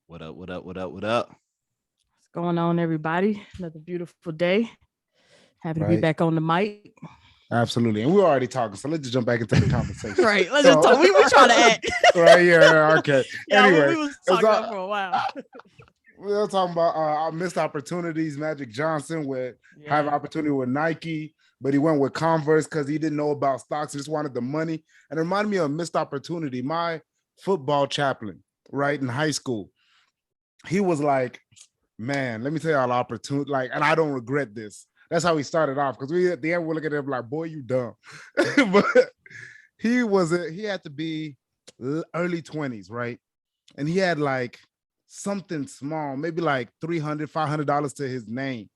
What up? What up? What up? What up? What's going on, everybody? Another beautiful day. Happy to be Right. back on the mic. Absolutely. And we were already talking, so let's just jump back into the conversation. Right. Let's just So, talk. We trying to act. right, yeah, okay. Yeah, Anyway, we was talking about for a while. we were talking about our missed opportunities. Magic Johnson would have an opportunity with Nike, but he went with Converse because he didn't know about stocks. He just wanted the money. And it reminded me of a missed opportunity. My football chaplain, right, in high school, he was like, man, let me tell you all opportunity. Like, and I don't regret this. That's how he started off, because we at the end we're looking at him like, boy, you dumb. But he had to be early 20s, right? And he had like something small, maybe like $300, $500 to his name.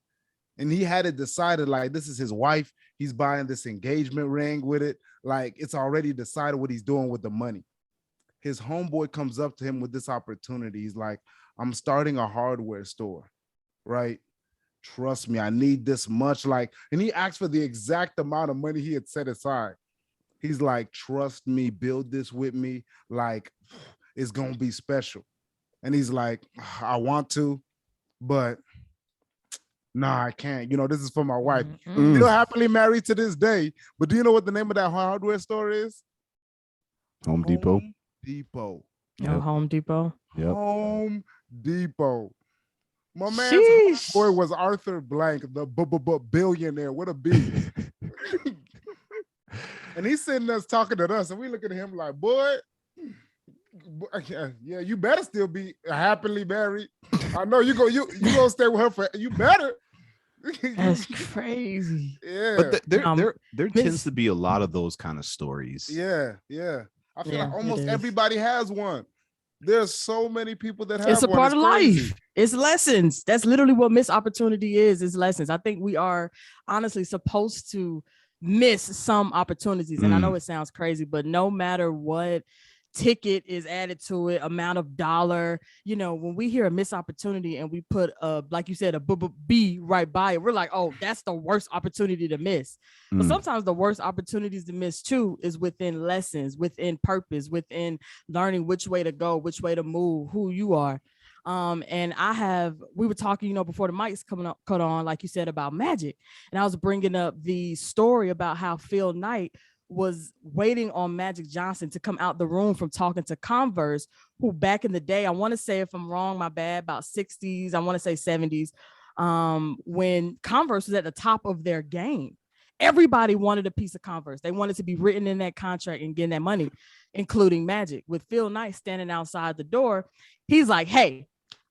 And he had it decided, like, this is his wife. He's buying this engagement ring with it. Like, it's already decided what he's doing with the money. His homeboy comes up to him with this opportunity. He's like, I'm starting a hardware store, right? Trust me, I need this much. Like, and he asked for the exact amount of money he had set aside. He's like, trust me, build this with me. Like, it's gonna be special. And he's like, I want to, but nah, I can't. You know, this is for my wife. Still happily married to this day. But do you know what the name of that hardware store is? Home Depot. Depot. Yep. Home Depot. Yep. Home Depot. My man's boy was Arthur Blank, the billionaire. What a B. And he's sitting there talking to us, and we look at him like, boy, yeah, you better still be happily married. I know you gonna stay with her for. You better. That's crazy. Yeah, but there tends to be a lot of those kind of stories. Yeah. I feel like almost everybody has one. There's so many people that have. It's a one. part of Crazy. life. It's lessons. That's literally what missed opportunity is. Is lessons. I think we are honestly supposed to miss some opportunities. And I know it sounds crazy, but no matter what ticket is added to it, amount of dollar, you know, when we hear a missed opportunity and we put like you said, a B right by it, we're like, oh, that's the worst opportunity to miss. But sometimes the worst opportunities to miss too is within lessons, within purpose, within learning which way to go, which way to move, who you are. And we were talking, you know, before the mics cut on, like you said, about Magic. And I was bringing up the story about how Phil Knight was waiting on Magic Johnson to come out the room from talking to Converse, who back in the day, I want to say, if I'm wrong, my bad, about 60s, I want to say 70s, when Converse was at the top of their game. Everybody wanted a piece of Converse. They wanted to be written in that contract and getting that money, including Magic. With Phil Knight standing outside the door, he's like, hey,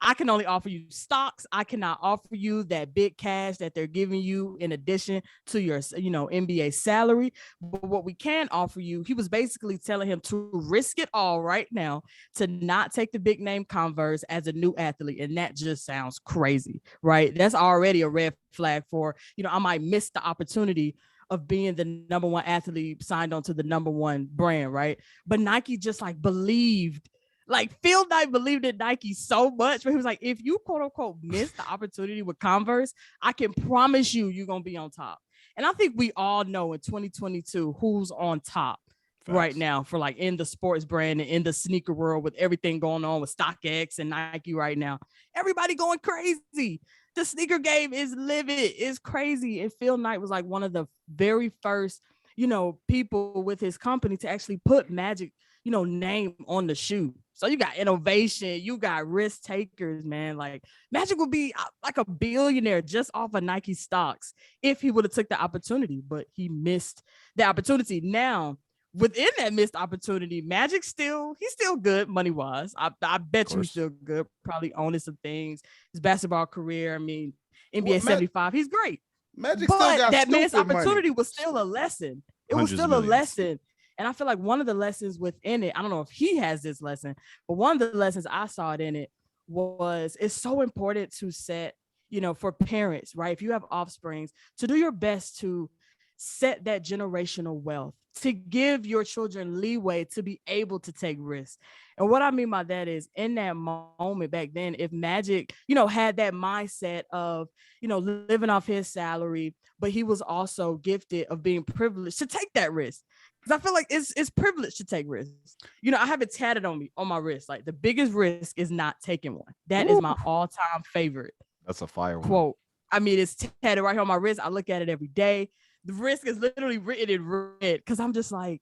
I can only offer you stocks. I cannot offer you that big cash that they're giving you in addition to your, you know, NBA salary. But what we can offer you, he was basically telling him to risk it all right now to not take the big name Converse as a new athlete. And that just sounds crazy, right? That's already a red flag for, you know, I might miss the opportunity of being the number one athlete signed onto the number one brand, right? But Nike just like believed. Like Phil Knight believed in Nike so much, but he was like, if you quote unquote miss the opportunity with Converse, I can promise you're going to be on top. And I think we all know in 2022, who's on top right now for like in the sports brand and in the sneaker world with everything going on with StockX and Nike right now. Everybody going crazy. The sneaker game is livid. It's crazy. And Phil Knight was like one of the very first, you know, people with his company to actually put Magic, you know, name on the shoe. So you got innovation, you got risk takers, man. Like Magic would be like a billionaire just off of Nike stocks if he would have took the opportunity, but he missed the opportunity. Now, within that missed opportunity, Magic's he's still good money wise. I bet you he's still good, probably owning some things. His basketball career, I mean, NBA 75, he's great. Magic but still got that missed opportunity money. Was still a lesson. It was still a lesson. And I feel like one of the lessons within it, I don't know if he has this lesson, but one of the lessons I saw it in it was it's so important to set, you know, for parents, right? If you have offsprings, to do your best to set that generational wealth, to give your children leeway to be able to take risks. And what I mean by that is in that moment back then, if Magic, you know, had that mindset of, you know, living off his salary, but he was also gifted of being privileged to take that risk. Because I feel like it's privilege to take risks. You know, I have it tatted on my wrist. Like the biggest risk is not taking one. That is my all-time favorite. That's a fire quote. I mean, it's tatted right here on my wrist. I look at it every day. The risk is literally written in red because I'm just like,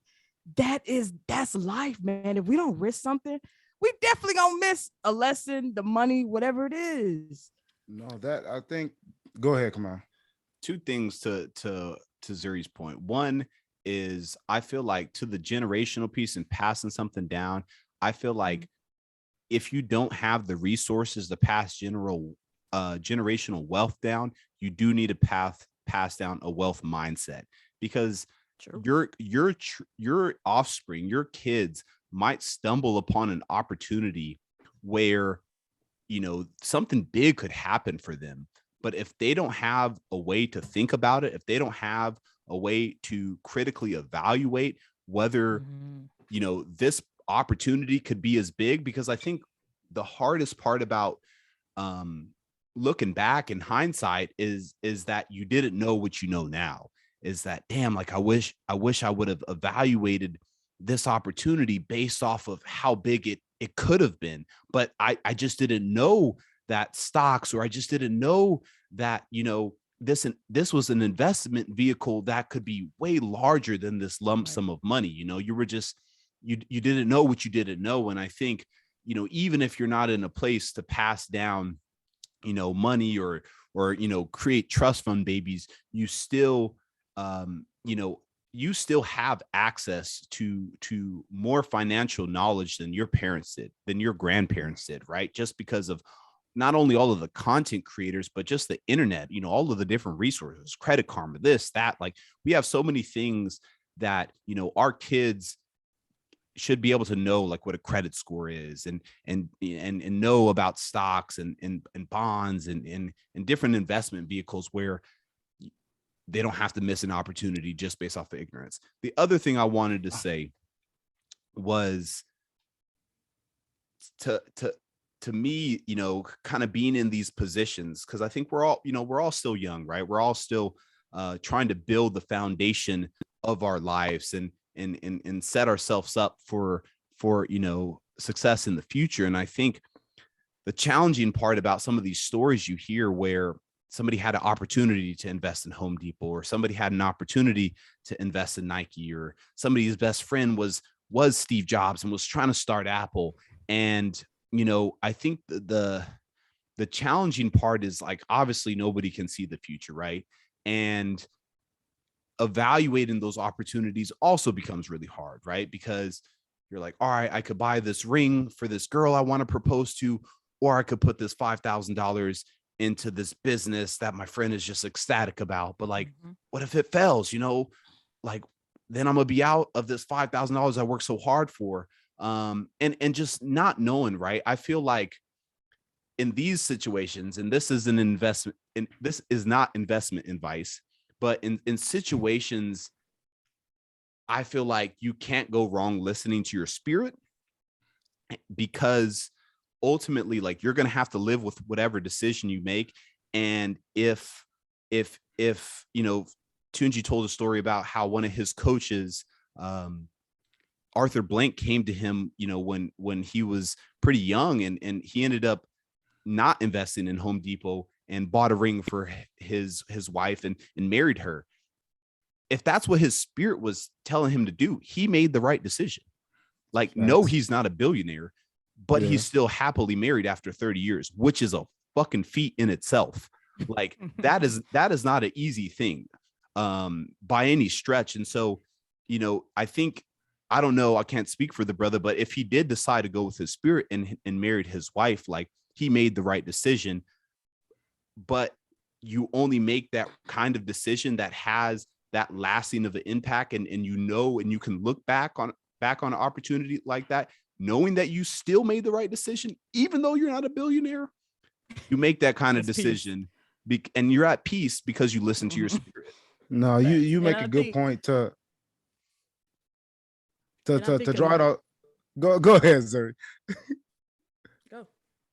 that's life, man. If we don't risk something, we definitely gonna miss a lesson, the money, whatever it is. No, that I think. Go ahead, come on. Two things to Zuri's point. One is I feel like to the generational piece and passing something down, I feel like if you don't have the resources to pass generational wealth down, you do need to pass down a wealth mindset, because your offspring, your kids might stumble upon an opportunity where, you know, something big could happen for them. But if they don't have a way to think about it, if they don't have a way to critically evaluate whether, you know, this opportunity could be as big, because I think the hardest part about looking back in hindsight is that you didn't know what you know now. Is that, damn, like I wish I would have evaluated this opportunity based off of how big it could have been. But I just didn't know that stocks, or I just didn't know that, you know, this was an investment vehicle that could be way larger than this lump sum of money. You know, you were just, you didn't know what you didn't know. And I think, you know, even if you're not in a place to pass down, you know, money or, you know, create trust fund babies, you still, you know, you still have access to more financial knowledge than your parents did, than your grandparents did, right? Just because of not only all of the content creators, but just the internet, you know, all of the different resources, Credit Karma, this, that, like we have so many things that, you know, our kids should be able to know, like what a credit score is, and know about stocks and bonds and different investment vehicles where they don't have to miss an opportunity just based off of ignorance. The other thing I wanted to say was to me, you know, kind of being in these positions, because I think we're all still young, right? We're all still trying to build the foundation of our lives and set ourselves up for, you know, success in the future. And I think the challenging part about some of these stories you hear where somebody had an opportunity to invest in Home Depot, or somebody had an opportunity to invest in Nike, or somebody's best friend was Steve Jobs and was trying to start Apple. And, you know, I think the challenging part is, like, obviously nobody can see the future, right? And evaluating those opportunities also becomes really hard, right? Because you're like, all right, I could buy this ring for this girl I want to propose to, or I could put this $5,000 into this business that my friend is just ecstatic about. But like, what if it fails? You know, like then I'm gonna be out of this $5,000 I worked so hard for. And just not knowing, right? I feel like in these situations, and this is an investment, and this is not investment advice, but in situations, I feel like you can't go wrong listening to your spirit, because ultimately, like, you're going to have to live with whatever decision you make. And if you know, Tunji told a story about how one of his coaches, Arthur Blank, came to him, you know, when he was pretty young, and he ended up not investing in Home Depot and bought a ring for his wife and married her. If that's what his spirit was telling him to do, he made the right decision. Like, no, he's not a billionaire, but he's still happily married after 30 years, which is a fucking feat in itself. Like that is not an easy thing by any stretch. And so, you know, I think, I don't know, I can't speak for the brother, but if he did decide to go with his spirit and married his wife, like, he made the right decision. But you only make that kind of decision that has that lasting of an impact, and you know, and you can look back on an opportunity like that, knowing that you still made the right decision, even though you're not a billionaire. You make that kind of decision, and you're at peace because you listen to your spirit. No, you make a good point to draw it out. Go ahead, Zuri. Go.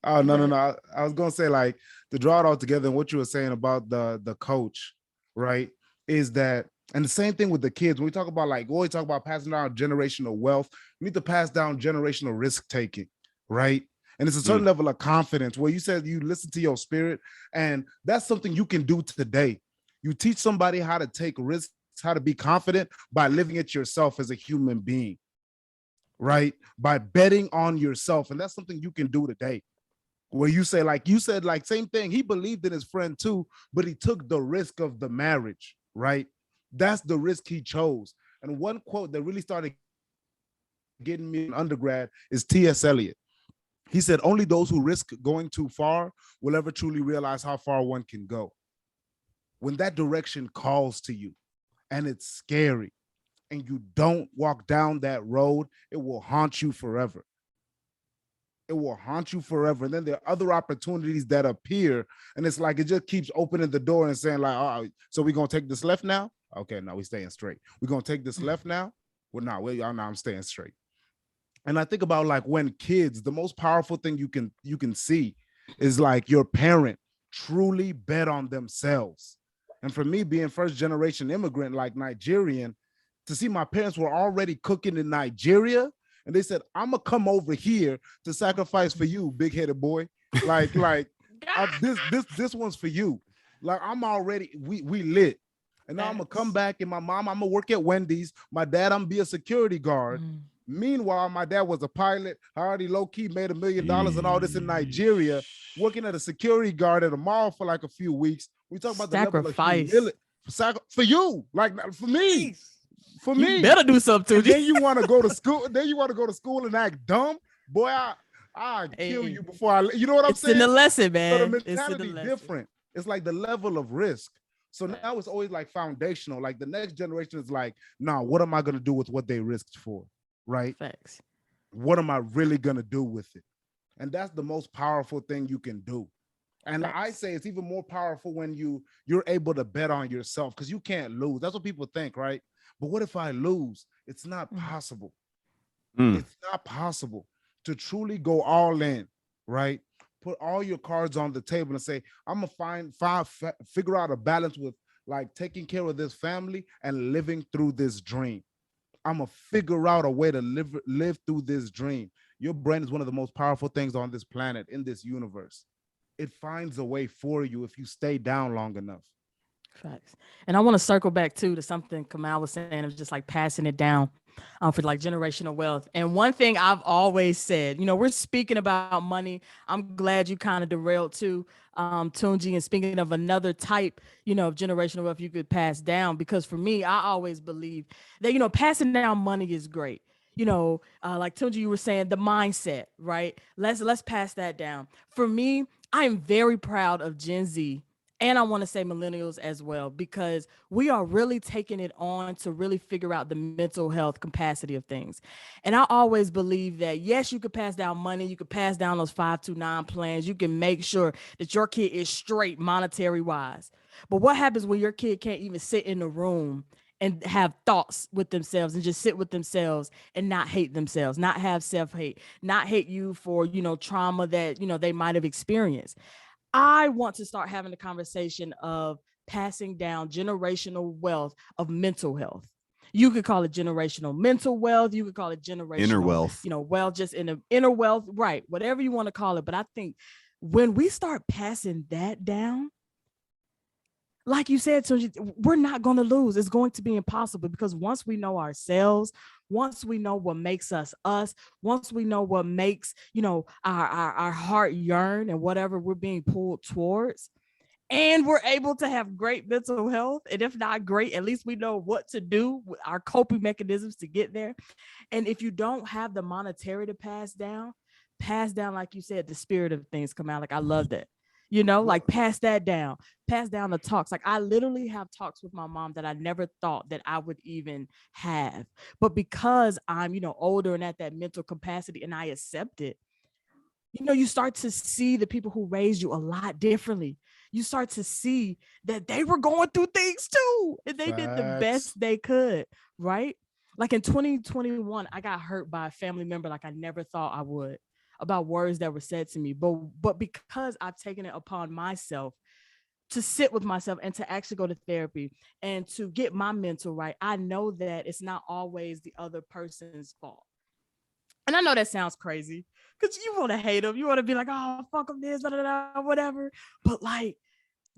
Oh, no. I was gonna say, like, to draw it all together, and what you were saying about the coach, right, is that And the same thing with the kids. When we talk about we always talk about passing down generational wealth, we need to pass down generational risk taking, right? And it's a certain level of confidence where you said you listen to your spirit, and that's something you can do today. You teach somebody how to take risks, how to be confident by living it yourself as a human being, right? By betting on yourself. And that's something you can do today. Where you say, like you said, like same thing. He believed in his friend too, but he took the risk of the marriage, right? That's the risk he chose. And one quote that really started getting me in undergrad is T.S. Eliot. He said, only those who risk going too far will ever truly realize how far one can go. When that direction calls to you and it's scary and you don't walk down that road, it will haunt you forever. It will haunt you forever. And then there are other opportunities that appear, and it's like it just keeps opening the door and saying, like, oh, so we're gonna take this left now? Okay, no, we're staying straight. We're gonna take this left now? Well, no, I'm staying straight. And I think about like when kids, the most powerful thing you can see is like your parent truly bet on themselves. And for me, being first generation immigrant, like Nigerian, to see my parents were already cooking in Nigeria, and they said, I'm gonna come over here to sacrifice for you, big-headed boy. Like this one's for you. Like I'm already, we lit. And now I'm gonna come back, and my mom, I'm gonna work at Wendy's. My dad, I'm gonna be a security guard. Meanwhile, my dad was a pilot. I already low-key made $1 million and all this in Nigeria, working at a security guard at a mall for like a few weeks. We talk about the level of humility for you, like for me. For me, you better do something. And then you want to go to school. Then you want to go to school and act dumb, boy. I kill you before I. You know what I'm saying? It's in the lesson, man. So the mentality different. It's like the level of risk. So now it's always like foundational. Like the next generation is like, nah, what am I gonna do with what they risked for? Right? Facts. What am I really gonna do with it? And that's the most powerful thing you can do. And I say it's even more powerful when you're able to bet on yourself, because you can't lose. That's what people think, right? But what if I lose? It's not possible. It's not possible to truly go all in, right? Put all your cards on the table and say, I'm gonna figure out a balance with like taking care of this family and living through this dream. I'm gonna figure out a way to live through this dream. Your brain is one of the most powerful things on this planet, in this universe. It finds a way for you if you stay down long enough. Facts. And I want to circle back too to something Kamau was saying of just like passing it down for like generational wealth. And one thing I've always said, we're speaking about money. I'm glad you kind of derailed too, Tunji, and speaking of another type, of generational wealth you could pass down, because for me, I always believe that, passing down money is great. Like Tunji, you were saying, the mindset, right? Let's pass that down. For me, I am very proud of Gen Z, and I want to say millennials as well, because we are really taking it on to really figure out the mental health capacity of things. And I always believe that, yes, you could pass down money. You could pass down those 529 plans. You can make sure that your kid is straight monetary wise. But what happens when your kid can't even sit in the room and have thoughts with themselves and just sit with themselves and not hate themselves, not have self-hate, not hate you for, trauma that, they might have experienced? I want to start having the conversation of passing down generational wealth of mental health. You could call it generational mental wealth. You could call it generational inner wealth, wealth, just in the inner wealth, right? Whatever you want to call it. But I think when we start passing that down, like you said, so we're not going to lose. It's going to be impossible, because once we know ourselves, once we know what makes us us, once we know what makes, our heart yearn and whatever we're being pulled towards, and we're able to have great mental health, and if not great, at least we know what to do with our coping mechanisms to get there. And if you don't have the monetary to pass down, like you said, the spirit of things come out. Like, I love that. Like pass down the talks. Like, I literally have talks with my mom that I never thought that I would even have. But because I'm, older and at that mental capacity, and I accept it, you start to see the people who raised you a lot differently. You start to see that they were going through things too, and they did the best they could, right? Like in 2021, I got hurt by a family member like I never thought I would, about words that were said to me. But because I've taken it upon myself to sit with myself and to actually go to therapy and to get my mental right, I know that it's not always the other person's fault. And I know that sounds crazy because you want to hate them. You want to be like, oh, fuck them this, blah, blah, blah, whatever. But like,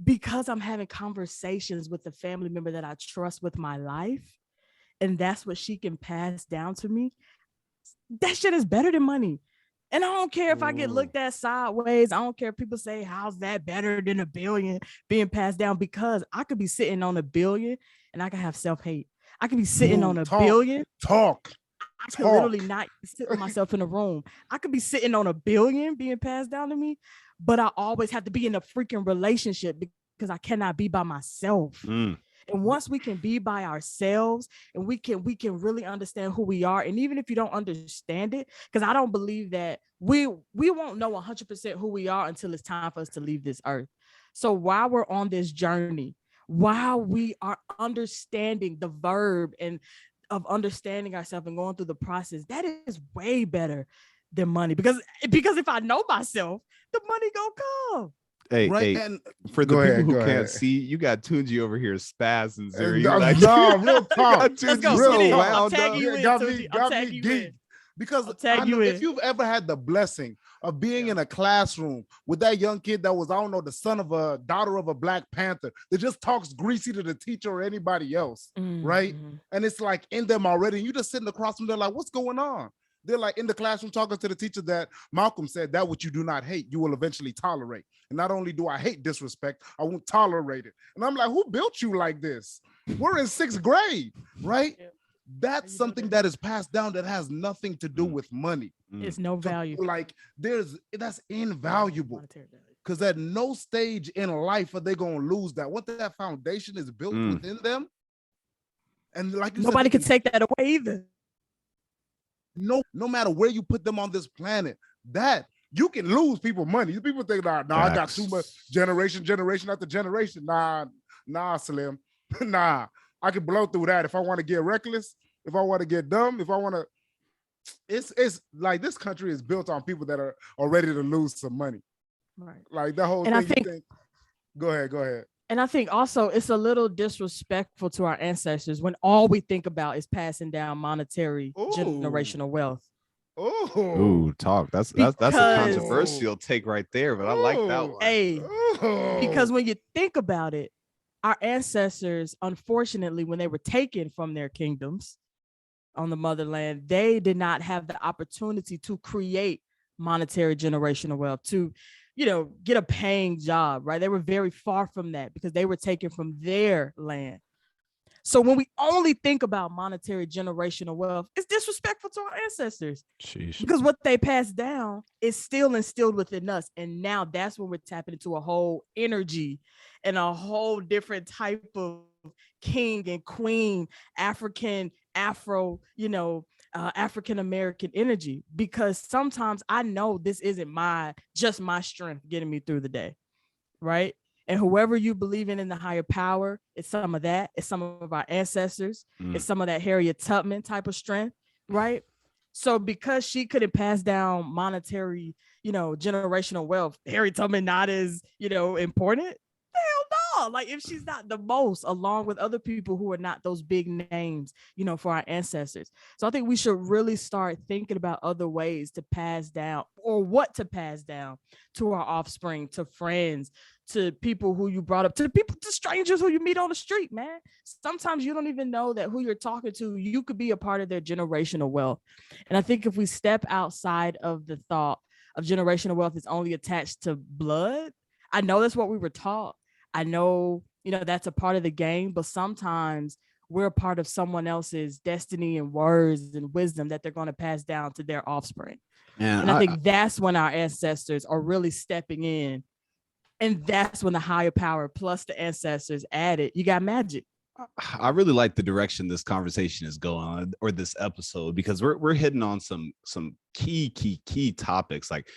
because I'm having conversations with the family member that I trust with my life, and that's what she can pass down to me, that shit is better than money. And I don't care if I get looked at sideways. I don't care if people say, how's that better than $1 billion being passed down? Because I could be sitting on $1 billion and I can have self-hate. I could be sitting on $1 billion. I could literally not sit with myself in a room. I could be sitting on $1 billion being passed down to me, but I always have to be in a freaking relationship because I cannot be by myself. And once we can be by ourselves and we can really understand who we are. And even if you don't understand it, because I don't believe that we won't know 100% who we are until it's time for us to leave this earth. So while we're on this journey, while we are understanding the verb and of understanding ourselves and going through the process, that is way better than money. Because if I know myself, the money gonna come. Hey, and for the people who can't see, you got Tunji over here spazzing. Zuri. No, real talk. Let's go. Real I'm tagging you in, Tunji. I'm tagging you in. Because if you've ever had the blessing of being in a classroom with that young kid that was, I don't know, the son of a daughter of a Black Panther that just talks greasy to the teacher or anybody else, right? And it's like in them already. And you just sitting across from them like, what's going on? They're like in the classroom talking to the teacher that Malcolm said, that what you do not hate, you will eventually tolerate. And not only do I hate disrespect, I won't tolerate it. And I'm like, who built you like this? We're in 6th grade, right? That's something that is passed down that has nothing to do with money. It's no value. So, like that's invaluable. Because at no stage in life are they going to lose that. What that foundation is built within them. And like nobody can take that away either. No matter where you put them on this planet, that you can lose people money. People think, nah, I got too much generation after generation. Nah, Slim. Nah, I can blow through that if I want to get reckless, if I want to get dumb, if I want to. It's like this country is built on people that are ready to lose some money. Right. Like the whole thing. I think, go ahead. And I think also it's a little disrespectful to our ancestors when all we think about is passing down monetary generational wealth. Ooh, talk. That's a controversial take right there, but I like that one. Hey, because when you think about it, our ancestors, unfortunately, when they were taken from their kingdoms on the motherland, they did not have the opportunity to create monetary generational wealth, to get a paying job, right? They were very far from that because they were taken from their land. So when we only think about monetary generational wealth, it's disrespectful to our ancestors. Sheesh. Because what they passed down is still instilled within us. And now that's when we're tapping into a whole energy and a whole different type of king and queen, African, Afro, African-American energy, because sometimes I know this isn't just my strength getting me through the day, right? And whoever you believe in the higher power, it's some of that. It's some of our ancestors. It's some of that Harriet Tubman type of strength, right? So because she couldn't pass down monetary, generational wealth, Harriet Tubman not as, important? Hell no. Like if she's not the most, along with other people who are not those big names, for our ancestors. So I think we should really start thinking about other ways to pass down, or what to pass down to our offspring, to friends, to people who you brought up, to strangers who you meet on the street, man. Sometimes you don't even know that who you're talking to, you could be a part of their generational wealth. And I think if we step outside of the thought of generational wealth is only attached to blood, I know that's what we were taught. I know, that's a part of the game, but sometimes we're a part of someone else's destiny and words and wisdom that they're going to pass down to their offspring. And I think that's when our ancestors are really stepping in. And that's when the higher power plus the ancestors added, you got magic. I really like the direction this conversation is going on, or this episode, because we're hitting on some key topics, like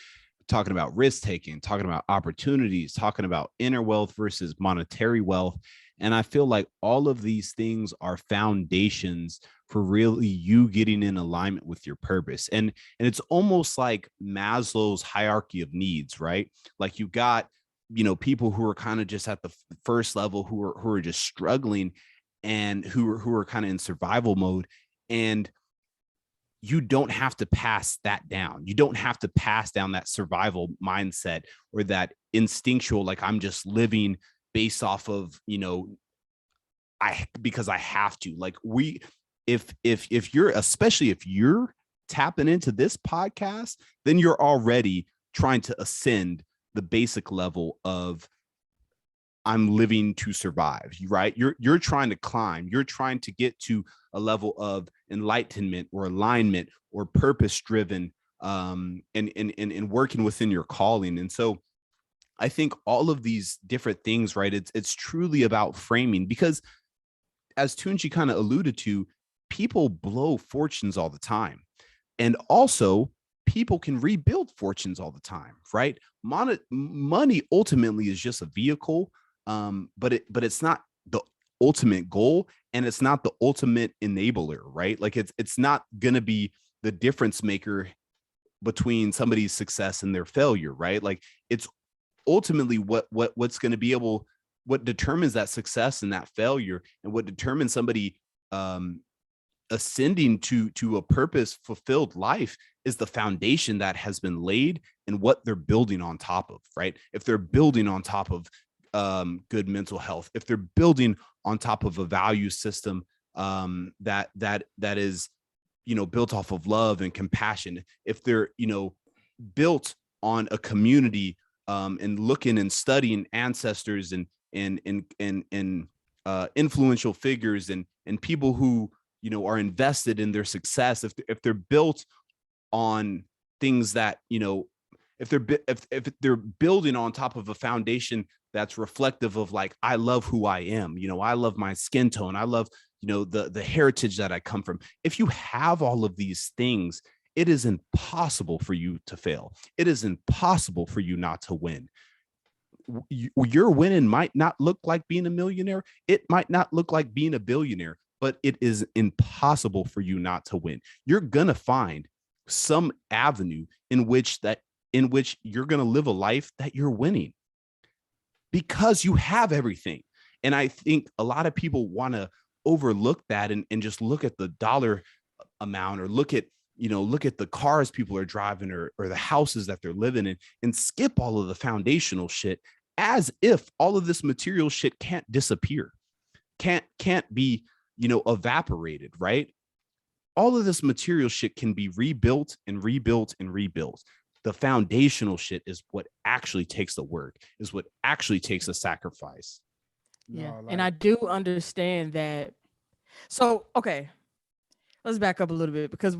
talking about risk taking, talking about opportunities, talking about inner wealth versus monetary wealth. And I feel like all of these things are foundations for really you getting in alignment with your purpose. And it's almost like Maslow's hierarchy of needs, right? Like you got people who are kind of just at the first level, who are just struggling, and who are kind of in survival mode. And you don't have to pass that down. You don't have to pass down that survival mindset or that instinctual, like, I'm just living based off of, because I have to. Like, if you're, especially if you're tapping into this podcast, then you're already trying to ascend the basic level of, I'm living to survive, right? You're trying to climb. You're trying to get to a level of enlightenment or alignment or purpose driven, and working within your calling. And so I think all of these different things, right? It's truly about framing, because as Tunji kind of alluded to, people blow fortunes all the time. And also, people can rebuild fortunes all the time, right? Money ultimately is just a vehicle, but it's not the ultimate goal, and it's not the ultimate enabler, right? Like, it's not gonna be the difference maker between somebody's success and their failure, right? Like, it's ultimately what's going to be what determines that success and that failure, and what determines somebody ascending to a purpose fulfilled life is the foundation that has been laid and what they're building on top of, right? If they're building on top of good mental health, if they're building on top of a value system that is, built off of love and compassion, if they're, built on a community, and looking and studying ancestors and influential figures and people who, are invested in their success, if they're built on things that, if they're building on top of a foundation that's reflective of, like, I love who I am, I love my skin tone, I love, the heritage that I come from. If you have all of these things, it is impossible for you to fail. It is impossible for you not to win. Your winning might not look like being a millionaire. It might not look like being a billionaire, but it is impossible for you not to win. You're going to find some avenue in which you're going to live a life that you're winning, because you have everything. And I think a lot of people want to overlook that and just look at the dollar amount, or look at the cars people are driving, or the houses that they're living in, and skip all of the foundational shit, as if all of this material shit can't disappear, can't be, evaporated, right? All of this material shit can be rebuilt and rebuilt and rebuilt. The foundational shit is what actually takes the work, is what actually takes a sacrifice. Yeah. And I do understand that. So, okay, let's back up a little bit, because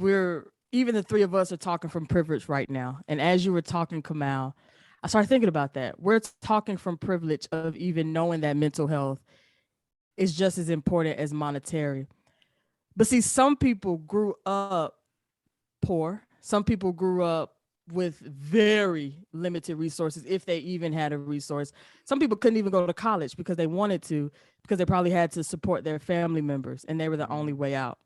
even the three of us are talking from privilege right now. And as you were talking, Kamau, I started thinking about that. We're talking from privilege of even knowing that mental health is just as important as monetary. But see, some people grew up poor. Some people grew up with very limited resources, if they even had a resource. Some people couldn't even go to college because they wanted to, because they probably had to support their family members, and they were the only way out.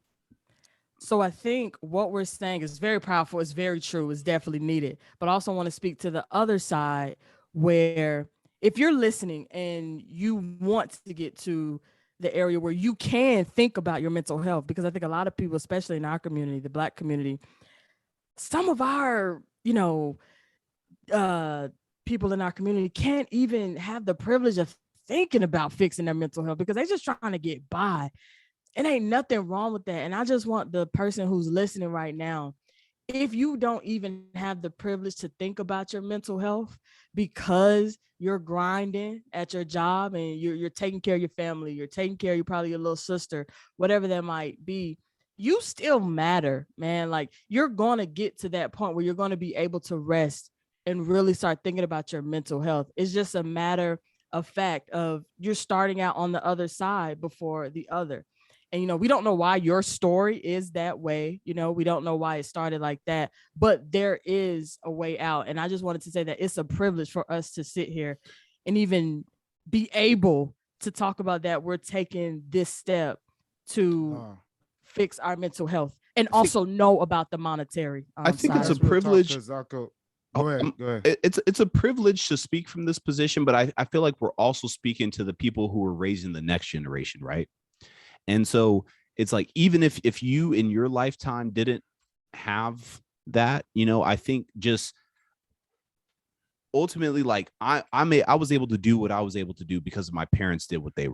So I think what we're saying is very powerful. It's very true. It's definitely needed. But I also want to speak to the other side, where if you're listening and you want to get to the area where you can think about your mental health, because I think a lot of people, especially in our community, the Black community, some of our, people in our community can't even have the privilege of thinking about fixing their mental health, because they're just trying to get by. And ain't nothing wrong with that. And I just want the person who's listening right now, if you don't even have the privilege to think about your mental health because you're grinding at your job and you're taking care of your family, you're taking care of probably your little sister, whatever that might be, you still matter, man. Like, you're going to get to that point where you're going to be able to rest and really start thinking about your mental health. It's just a matter of fact of you're starting out on the other side before the other. And, we don't know why your story is that way. We don't know why it started like that, but there is a way out. And I just wanted to say that it's a privilege for us to sit here and even be able to talk about that. We're taking this step to fix our mental health and also know about the monetary. I think it's a privilege. Go ahead. Go ahead. It's a privilege to speak from this position, but I feel like we're also speaking to the people who are raising the next generation, right? And so it's like, even if you in your lifetime didn't have that, I think just ultimately, like I was able to do what I was able to do because my parents did what they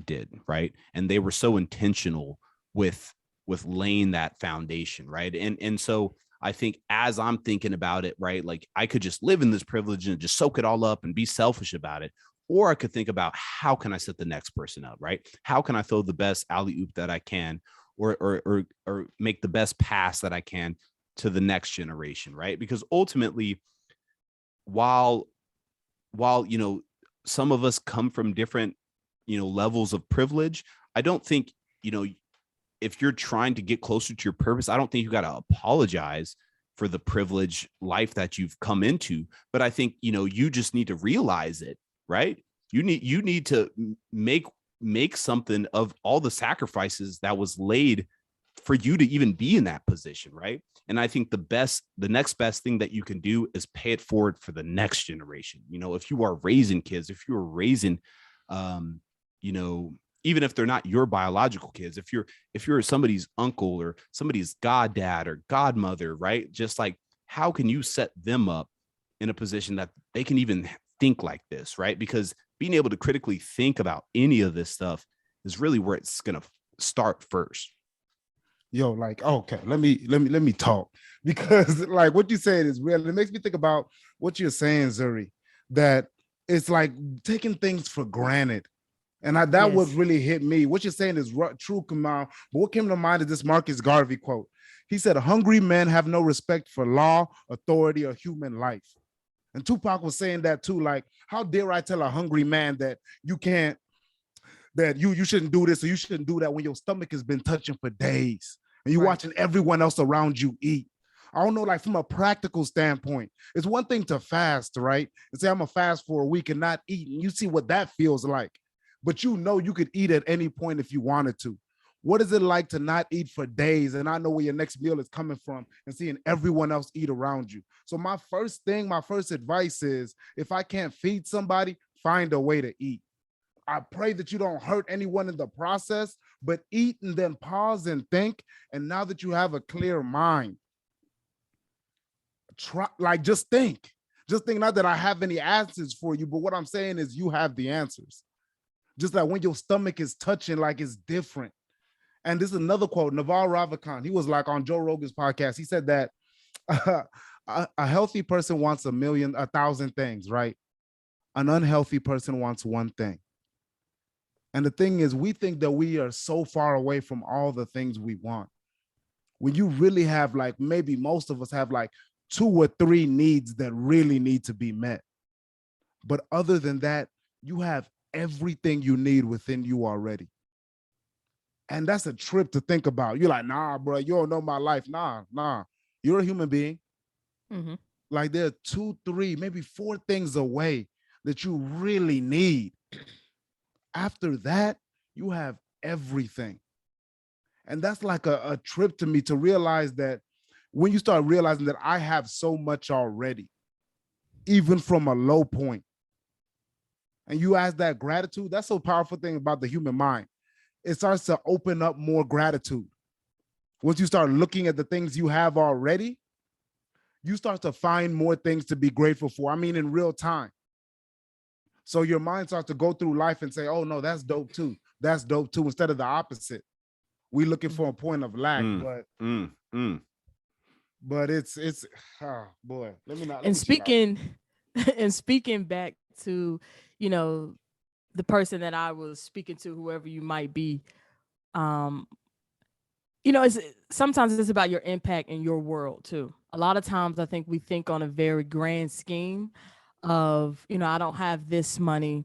did, right? And they were so intentional with laying that foundation, right? And so I think as I'm thinking about it, right, like I could just live in this privilege and just soak it all up and be selfish about it. Or I could think about, how can I set the next person up, right? How can I throw the best alley oop that I can, or make the best pass that I can to the next generation, right? Because ultimately, while some of us come from different levels of privilege, I don't think if you're trying to get closer to your purpose, I don't think you got to apologize for the privileged life that you've come into. But I think, you just need to realize it, right? You need to make something of all the sacrifices that was laid for you to even be in that position, right? And I think the next best thing that you can do is pay it forward for the next generation. If you are raising kids, if you are raising, even if they're not your biological kids, if you're somebody's uncle or somebody's goddad or godmother, right? Just like, how can you set them up in a position that they can even think like this, right? Because being able to critically think about any of this stuff is really where it's going to start first. Yo, like, okay, let me talk, because like what you said is real. It makes me think about what you're saying, Zuri, that it's like taking things for granted. And that would really hit me. What you're saying is true, Kamau. But what came to mind is this Marcus Garvey quote. He said, "Hungry men have no respect for law, authority, or human life." And Tupac was saying that too. Like, how dare I tell a hungry man that you can't, that you shouldn't do this or you shouldn't do that when your stomach has been touching for days and you're watching everyone else around you eat. I don't know, like from a practical standpoint, it's one thing to fast, right? And say I'm gonna fast for a week and not eat, and you see what that feels like. But you could eat at any point if you wanted to. What is it like to not eat for days and not know where your next meal is coming from and seeing everyone else eat around you? So my first advice is, if I can't feed somebody, find a way to eat. I pray that you don't hurt anyone in the process, but eat and then pause and think. And now that you have a clear mind, just think. Just think, not that I have any answers for you, but what I'm saying is you have the answers. Just like when your stomach is touching, like it's different. And this is another quote, Naval Ravikant. He was like on Joe Rogan's podcast. He said that a healthy person wants 1,000 things, right? An unhealthy person wants one thing. And the thing is, we think that we are so far away from all the things we want. When you really have, like, maybe most of us have like 2 or 3 needs that really need to be met. But other than that, you have everything you need within you already. And that's a trip to think about. You're like, nah, bro, you don't know my life. Nah. You're a human being. Mm-hmm. Like, there are 2, 3, maybe 4 things away that you really need. After that, you have everything. And that's like a trip to me, to realize that when you start realizing that I have so much already, even from a low point, and you ask that gratitude, that's so powerful thing about the human mind. It starts to open up more gratitude. Once you start looking at the things you have already, you start to find more things to be grateful for. I mean, in real time. So your mind starts to go through life and say, oh no, that's dope too. That's dope too. Instead of the opposite. We're looking for a point of lack, but it's oh boy. Speaking back to, the person that I was speaking to, whoever you might be, sometimes it's about your impact in your world too. A lot of times I think we think on a very grand scheme of, I don't have this money,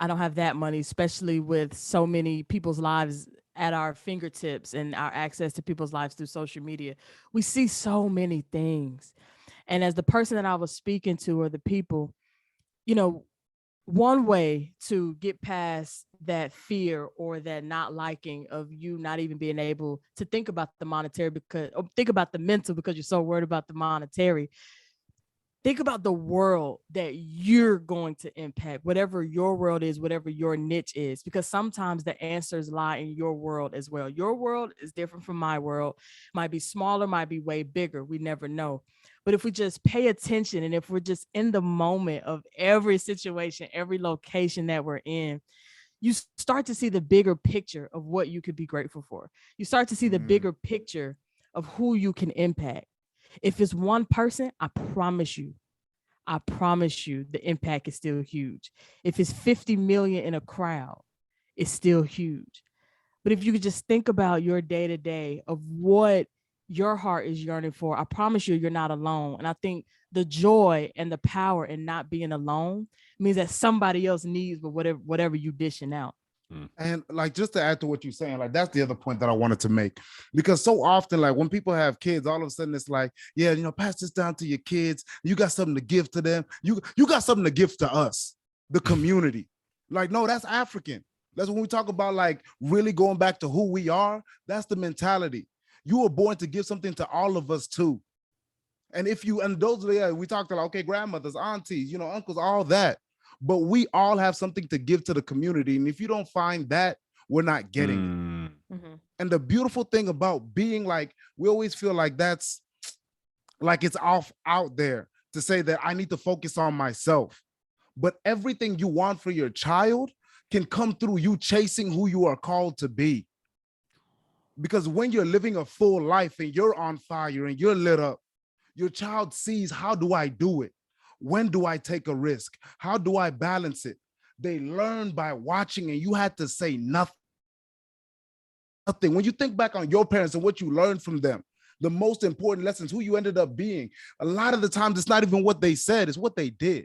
I don't have that money, especially with so many people's lives at our fingertips and our access to people's lives through social media. We see so many things. And as the person that I was speaking to, or the people, one way to get past that fear or that not liking of you not even being able to think about the monetary, or think about the mental, because you're so worried about the monetary, think about the world that you're going to impact, whatever your world is, whatever your niche is, because sometimes the answers lie in your world as well. Your world is different from my world, might be smaller, might be way bigger. We never know. But if we just pay attention and if we're just in the moment of every situation, every location that we're in, you start to see the bigger picture of what you could be grateful for. You start to see the bigger picture of who you can impact. If it's one person, I promise you, the impact is still huge. If it's 50 million in a crowd, it's still huge. But if you could just think about your day to day of what your heart is yearning for, I promise you're not alone. And I think the joy and the power in not being alone means that somebody else needs whatever you dishing out. And like, just to add to what you're saying, like, that's the other point that I wanted to make, because so often, like, when people have kids, all of a sudden it's like, yeah, pass this down to your kids. You got something to give to them. You got something to give to us, the community. Like, no, that's African. That's when we talk about, like, really going back to who we are. That's the mentality. You were born to give something to all of us too. And if you, and those, yeah, we talked about, okay, grandmothers, aunties, uncles, all that. But we all have something to give to the community. And if you don't find that, we're not getting it. Mm-hmm. And the beautiful thing about being, like, we always feel like that's like it's off out there to say that I need to focus on myself. But everything you want for your child can come through you chasing who you are called to be. Because when you're living a full life and you're on fire and you're lit up, your child sees, how do I do it? When do I take a risk? How do I balance it? They learn by watching, and you had to say nothing. When you think back on your parents and what you learned from them, the most important lessons, who you ended up being, a lot of the times it's not even what they said, it's what they did.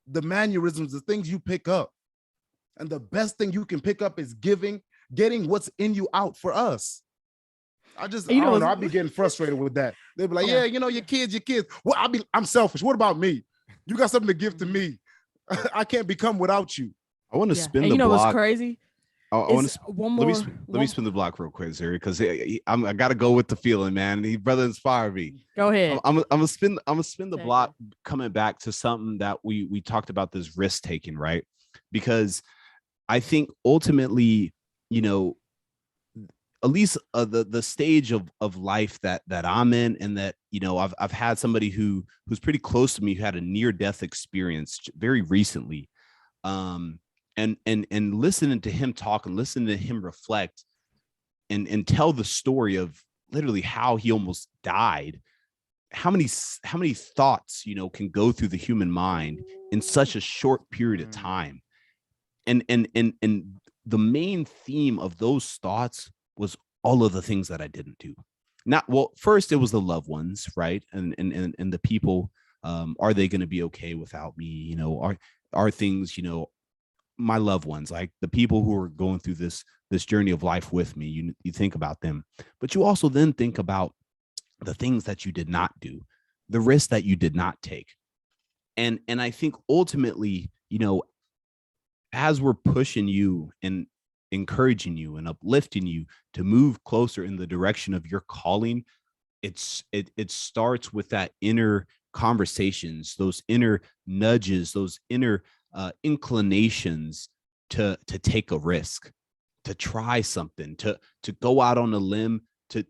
The mannerisms, the things you pick up. And the best thing you can pick up is getting what's in you out for us. I don't know. I'll be getting frustrated with that. They'll be like, yeah, your kids. Well, I'm selfish. What about me? You got something to give to me. I can't become without you. I want to spin the block. What's crazy? Let me spin the block real quick, Zuri, because I got to go with the feeling, man. He brother inspired me. Go ahead. I'm gonna spin the block, coming back to something that we talked about, this risk taking, right? Because I think ultimately, at least the stage of life that I'm in, and that, I've had somebody who's pretty close to me who had a near-death experience very recently. And listening to him talk and listening to him reflect and tell the story of literally how he almost died. How many thoughts, can go through the human mind in such a short period of time. And the main theme of those thoughts was all of the things that I didn't do. First it was the loved ones, right? And the people, are they going to be okay without me? Are things, my loved ones, like the people who are going through this journey of life with me, you think about them, but you also then think about the things that you did not do, the risks that you did not take. And I think ultimately, as we're pushing you and encouraging you and uplifting you to move closer in the direction of your calling, it starts with that inner conversations, those inner nudges, those inner inclinations to take a risk, to try something, to go out on a limb, to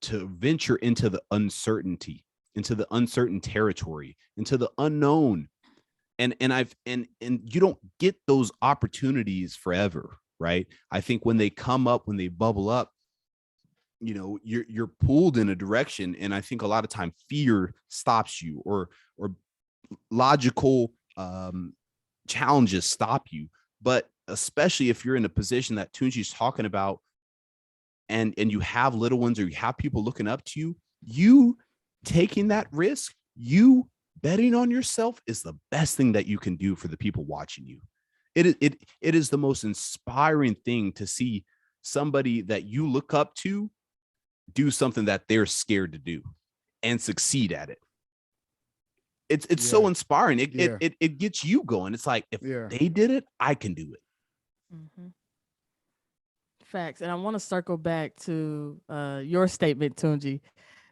venture into the uncertainty, into the uncertain territory, into the unknown. And you don't get those opportunities forever, right? I think when they come up, when they bubble up, you're pulled in a direction. And I think a lot of time fear stops you, or logical challenges stop you. But especially if you're in a position that Tunji's talking about, and you have little ones, or you have people looking up to you taking that risk, you betting on yourself is the best thing that you can do for the people watching you. It is the most inspiring thing to see somebody that you look up to do something that they're scared to do and succeed at it. It's so inspiring. It gets you going. It's like, if they did it, I can do it. Mm-hmm. Facts. And I want to circle back to your statement, Tunji,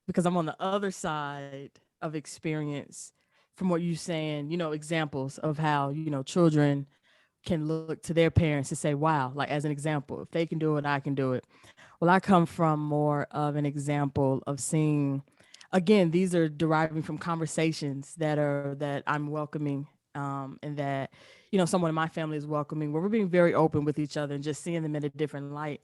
because I'm on the other side of experience from what you're saying, examples of how, children can look to their parents and say, wow, like as an example, if they can do it, I can do it. Well, I come from more of an example of seeing, again, these are deriving from conversations that I'm welcoming, and that, someone in my family is welcoming, where we're being very open with each other and just seeing them in a different light.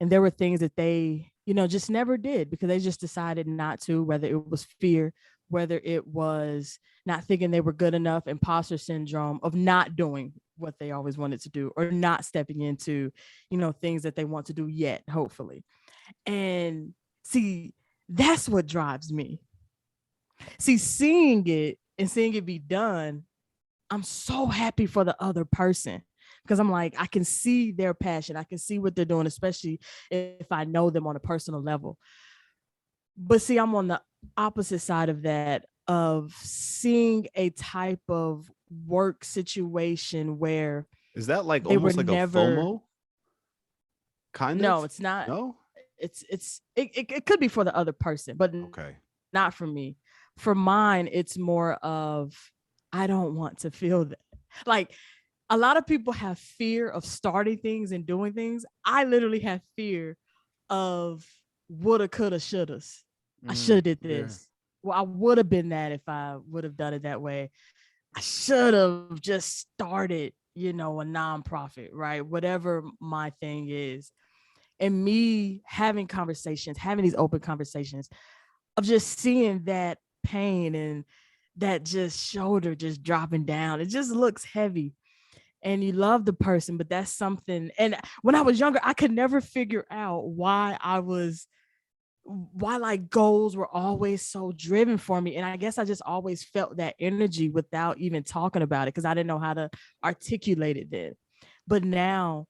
And there were things that they, just never did because they just decided not to, whether it was fear, whether it was not thinking they were good enough, imposter syndrome of not doing what they always wanted to do, or not stepping into, things that they want to do yet, hopefully. And see, that's what drives me. See, seeing it and seeing it be done, I'm so happy for the other person, because I'm like, I can see their passion. I can see what they're doing, especially if I know them on a personal level. But see, I'm on the opposite side of that, of seeing a type of work situation where Is that like they were almost like a never, FOMO kind of? no, it's not. No? It could be for the other person, but Okay. not for me. For mine, it's more of, I don't want to feel that. Like, a lot of people have fear of starting things and doing things. I literally have fear of woulda, coulda, shouldas. I should have did this. Well, I would have been that if I would have done it that way. I should have just started, a nonprofit, right? Whatever my thing is. And me having conversations, having these open conversations of just seeing that pain and that just shoulder just dropping down. It just looks heavy. And you love the person, but that's something. And when I was younger, I could never figure out why like goals were always so driven for me. And I guess I just always felt that energy without even talking about it, because I didn't know how to articulate it then. But now,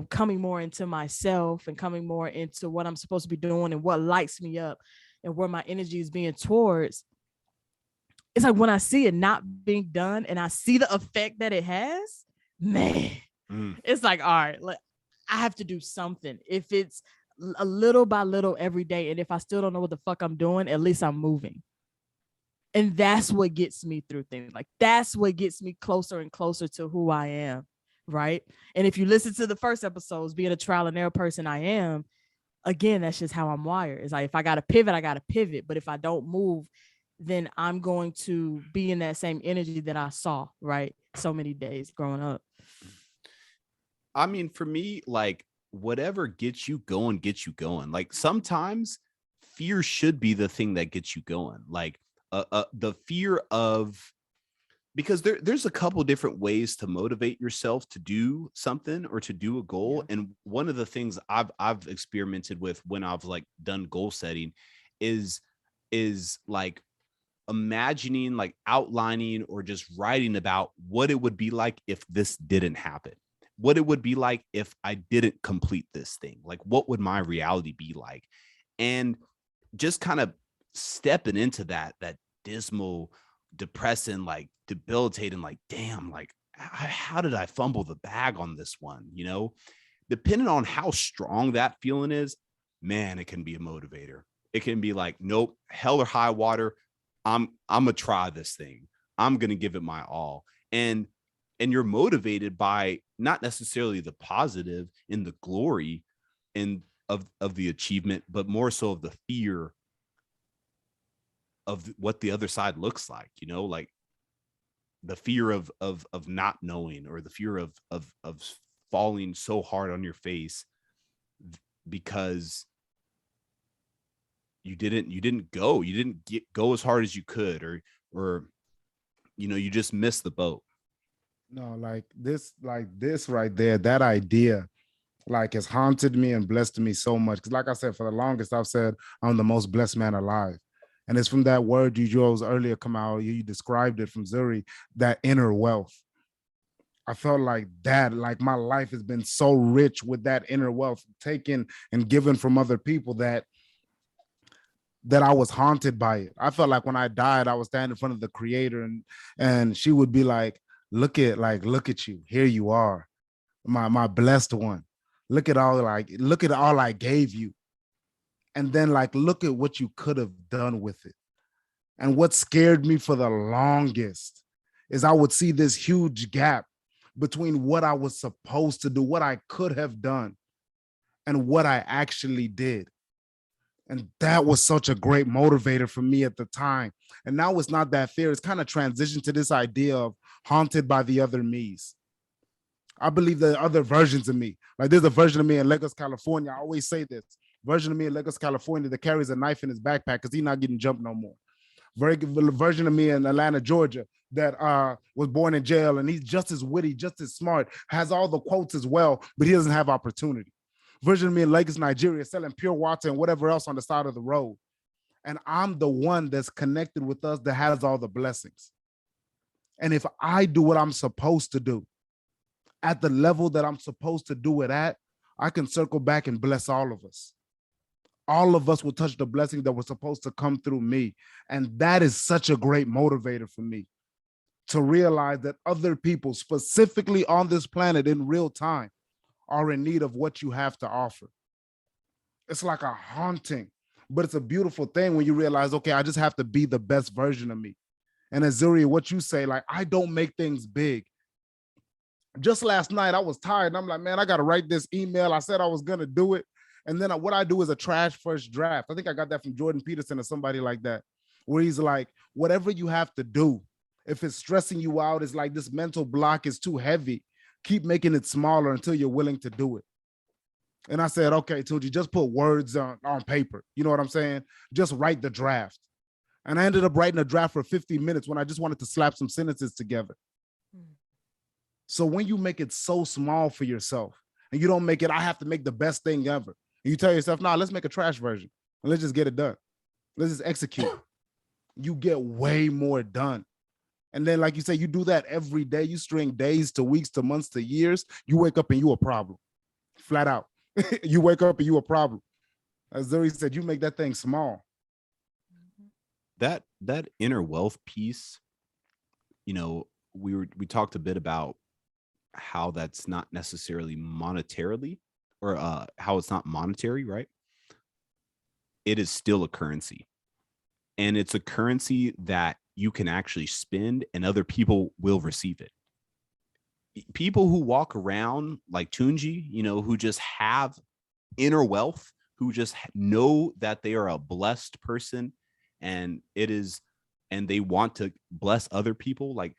coming more into myself and coming more into what I'm supposed to be doing and what lights me up and where my energy is being towards, it's like when I see it not being done and I see the effect that it has, man, it's like, all right, I have to do something. If it's a little by little every day, and if I still don't know what the fuck I'm doing, at least I'm moving. And that's what gets me through things. Like, that's what gets me closer and closer to who I am, right? And if you listen to the first episodes, being a trial and error person I am, again, that's just how I'm wired. It's like, if I got to pivot, I got to pivot. But if I don't move, then I'm going to be in that same energy that I saw, right? So many days growing up. I mean, for me, like, whatever gets you going, gets you going. Like, sometimes fear should be the thing that gets you going. Like, the fear of, because there's a couple different ways to motivate yourself to do something or to do a goal. Yeah. And one of the things I've experimented with when I've like done goal setting is like imagining, like outlining or just writing about what it would be like if this didn't happen, what it would be like if I didn't complete this thing. Like, what would my reality be like? And just kind of stepping into that dismal, depressing, like debilitating, like, damn, like, how did I fumble the bag on this one? Depending on how strong that feeling is, man, it can be a motivator. It can be like, nope, hell or high water, I'm gonna try this thing. I'm gonna give it my all. And you're motivated by not necessarily the positive and the glory and of the achievement, but more so of the fear of what the other side looks like, like the fear of not knowing, or the fear of falling so hard on your face because you didn't go as hard as you could, or you just missed the boat. No, like this right there, that idea, like, has haunted me and blessed me so much. Because like I said, for the longest, I've said I'm the most blessed man alive. And it's from that word you chose earlier, Kamau, you described it from Zuri, that inner wealth. I felt like that, like my life has been so rich with that inner wealth taken and given from other people that I was haunted by it. I felt like when I died, I was standing in front of the creator and she would be like, look at you. Here you are, my blessed one. Look at all I gave you. And then, like, look at what you could have done with it. And what scared me for the longest is I would see this huge gap between what I was supposed to do, what I could have done, and what I actually did. And that was such a great motivator for me at the time. And now it's not that fear. It's kind of transitioned to this idea of haunted by the other me's. I believe there are other versions of me. Like there's a version of me in Lagos, California. I always say this version of me in Lagos, California that carries a knife in his backpack because he's not getting jumped no more. Version of me in Atlanta, Georgia that was born in jail and he's just as witty, just as smart, has all the quotes as well, but he doesn't have opportunity. Version of me in Lagos, Nigeria, selling pure water and whatever else on the side of the road. And I'm the one that's connected with us that has all the blessings. And if I do what I'm supposed to do at the level that I'm supposed to do it at, I can circle back and bless all of us. All of us will touch the blessing that was supposed to come through me. And that is such a great motivator for me to realize that other people, specifically on this planet in real time, are in need of what you have to offer. It's like a haunting, but it's a beautiful thing when you realize, okay, I just have to be the best version of me. And as Zuri, what you say, like, I don't make things big. Just last night, I was tired and I'm like, man, I got to write this email. I said I was going to do it. And then what I do is a trash first draft. I think I got that from Jordan Peterson or somebody like that, where he's like, whatever you have to do, if it's stressing you out, it's like this mental block is too heavy, keep making it smaller until you're willing to do it. And I said, okay, Tunji, just put words on paper. You know what I'm saying? Just write the draft. And I ended up writing a draft for 15 minutes when I just wanted to slap some sentences together. So when you make it so small for yourself and you don't make it, I have to make the best thing ever. And you tell yourself, nah, let's make a trash version and let's just get it done. Let's just execute. You get way more done. And then, like you say, you do that every day. You string days to weeks to months to years. You wake up and you a problem, flat out. You wake up and you a problem. As Zuri said, you make that thing small. That inner wealth piece, you know, we talked a bit about how that's not necessarily monetarily or how it's not monetary, right? It is still a currency. And it's a currency that you can actually spend and other people will receive it. People who walk around like Tunji, you know, who just have inner wealth, who just know that they are a blessed person and they want to bless other people. Like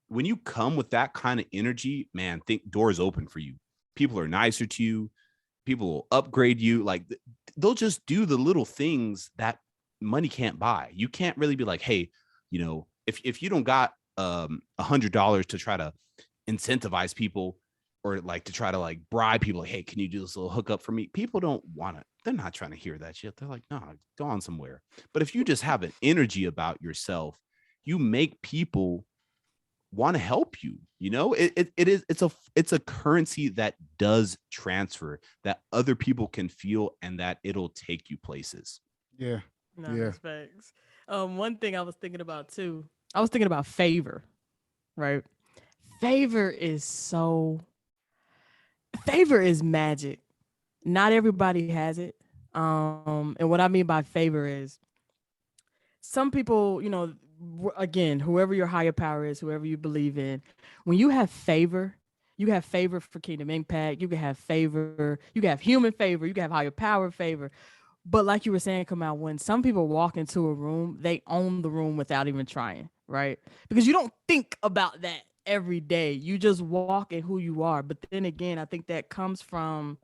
when you come with that kind of energy, man, think doors open for you. People are nicer to you. People will upgrade you. Like they'll just do the little things that money can't buy. You can't really be like, hey, you know, if you don't got $100 to try to incentivize people or like to try to like bribe people, like, hey, can you do this little hookup for me? People don't want to, they're not trying to hear that shit. They're like, no, go on somewhere. But if you just have an energy about yourself, you make people want to help you. You know, it's a currency that does transfer, that other people can feel, and that it'll take you places. Yeah. No, Yeah. respects. One thing I was thinking about too, I was thinking about favor, right? Favor is magic. Not everybody has it. And what I mean by favor is some people, you know, again, whoever your higher power is, whoever you believe in, when you have favor for Kingdom Impact, you can have favor, you can have human favor, you can have higher power favor. But like you were saying, Kamau, when some people walk into a room, they own the room without even trying, right? Because you don't think about that every day. You just walk in who you are. But then again, I think that comes from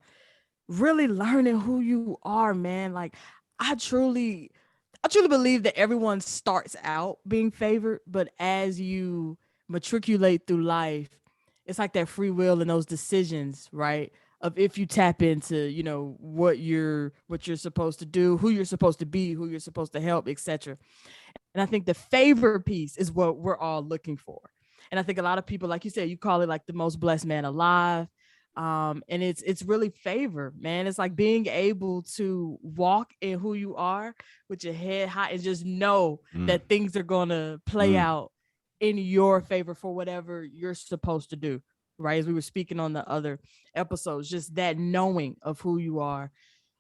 really learning who you are, man. Like I truly believe that everyone starts out being favored, but as you matriculate through life, it's like that free will and those decisions, right? Of if you tap into, you know, what you're supposed to do, who you're supposed to be, who you're supposed to help, etc. And I think the favor piece is what we're all looking for. And I think a lot of people, like you said, you call it like the most blessed man alive. And it's really favor, man. It's like being able to walk in who you are with your head high and just know that things are gonna play out in your favor for whatever you're supposed to do, right? As we were speaking on the other episodes, just that knowing of who you are,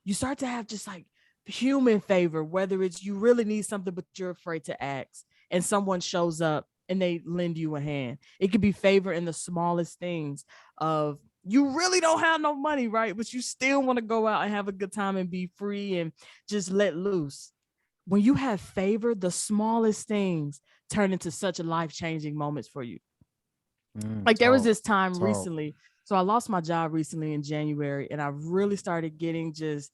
you start to have just like human favor, whether it's you really need something, but you're afraid to ask, and someone shows up and they lend you a hand. It could be favor in the smallest things of you really don't have no money, right? But you still want to go out and have a good time and be free and just let loose. When you have favor, the smallest things turn into such life-changing moments for you. Like there was this time recently. So I lost my job recently in January, and I really started getting just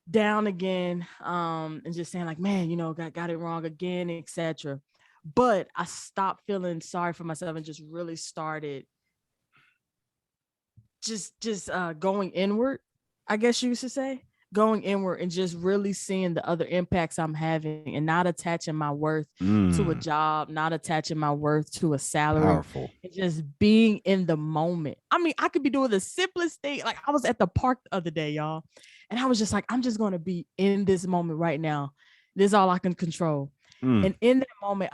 down again, and just saying like, man, you know, got it wrong again, etc. But I stopped feeling sorry for myself and just really started just going inward, I guess you should say, going inward and just really seeing the other impacts I'm having and not attaching my worth to a job, not attaching my worth to a salary. Powerful. And just being in the moment. I mean, I could be doing the simplest thing. Like I was at the park the other day, y'all, and I was just like, I'm just going to be in this moment right now. This is all I can control. And in that moment,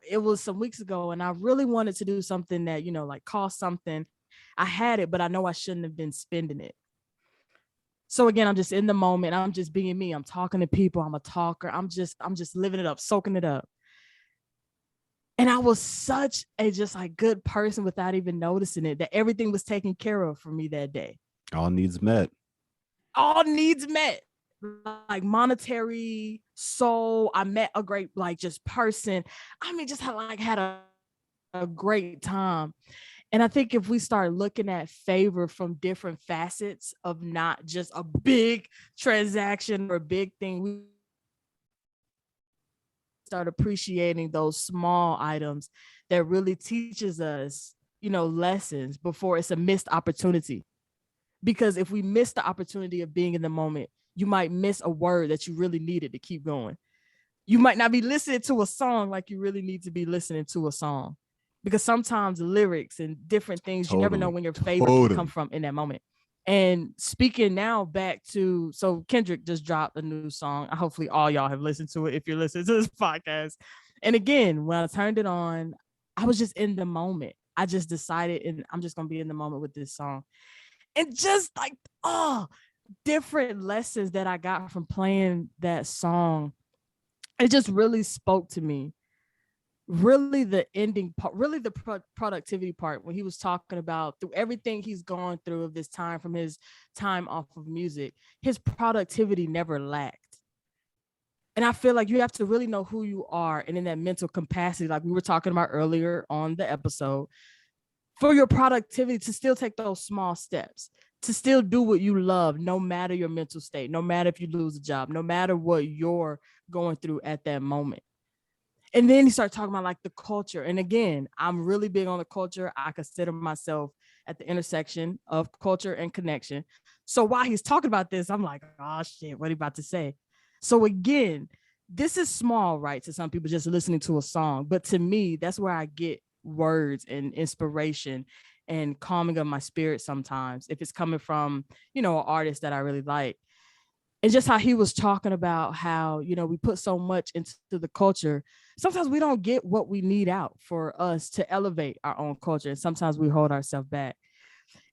it was some weeks ago, and I really wanted to do something that, you know, like cost something. I had it, but I know I shouldn't have been spending it. So again, I'm just in the moment. I'm just being me. I'm talking to people. I'm a talker. I'm just living it up, soaking it up. And I was such a just like good person without even noticing it, that everything was taken care of for me that day. All needs met. All needs met. Like monetary, soul. I met a great like just person. I mean, just had a great time. And I think if we start looking at favor from different facets of not just a big transaction or a big thing, we start appreciating those small items that really teaches us, you know, lessons before it's a missed opportunity. Because if we miss the opportunity of being in the moment, you might miss a word that you really needed to keep going. You might not be listening to a song like you really need to be listening to a song. Because sometimes lyrics and different things, you never know when your favor can come from in that moment. And speaking now back to, so Kendrick just dropped a new song. Hopefully all y'all have listened to it if you're listening to this podcast. And again, when I turned it on, I was just in the moment. I just decided, and I'm just going to be in the moment with this song. And just like, different lessons that I got from playing that song, it just really spoke to me. Really the ending part, really the productivity part, when he was talking about through everything he's gone through of this time, from his time off of music, his productivity never lacked. And I feel like you have to really know who you are, and in that mental capacity, like we were talking about earlier on the episode, for your productivity to still take those small steps, to still do what you love, no matter your mental state, no matter if you lose a job, no matter what you're going through at that moment. And then he started talking about like the culture. And again, I'm really big on the culture. I consider myself at the intersection of culture and connection. So while he's talking about this, I'm like, oh shit, what are you about to say? So again, this is small, right? To some people just listening to a song. But to me, that's where I get words and inspiration and calming of my spirit sometimes, if it's coming from, you know, an artist that I really like. And just how he was talking about how, you know, we put so much into the culture. Sometimes we don't get what we need out for us to elevate our own culture. And sometimes we hold ourselves back.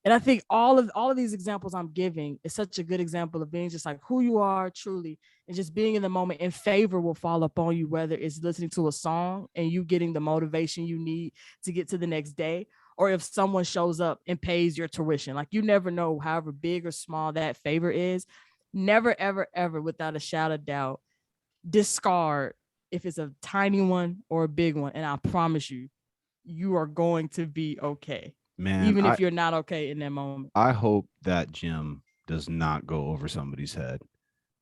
And I think all of these examples I'm giving is such a good example of being just like who you are truly, and just being in the moment, and favor will fall upon you, whether it's listening to a song and you getting the motivation you need to get to the next day, or if someone shows up and pays your tuition. Like you never know, however big or small that favor is. Never, ever, ever, without a shadow of doubt, discard if it's a tiny one or a big one. And I promise you, you are going to be okay. Man, even if you're not okay in that moment. I hope that gem does not go over somebody's head,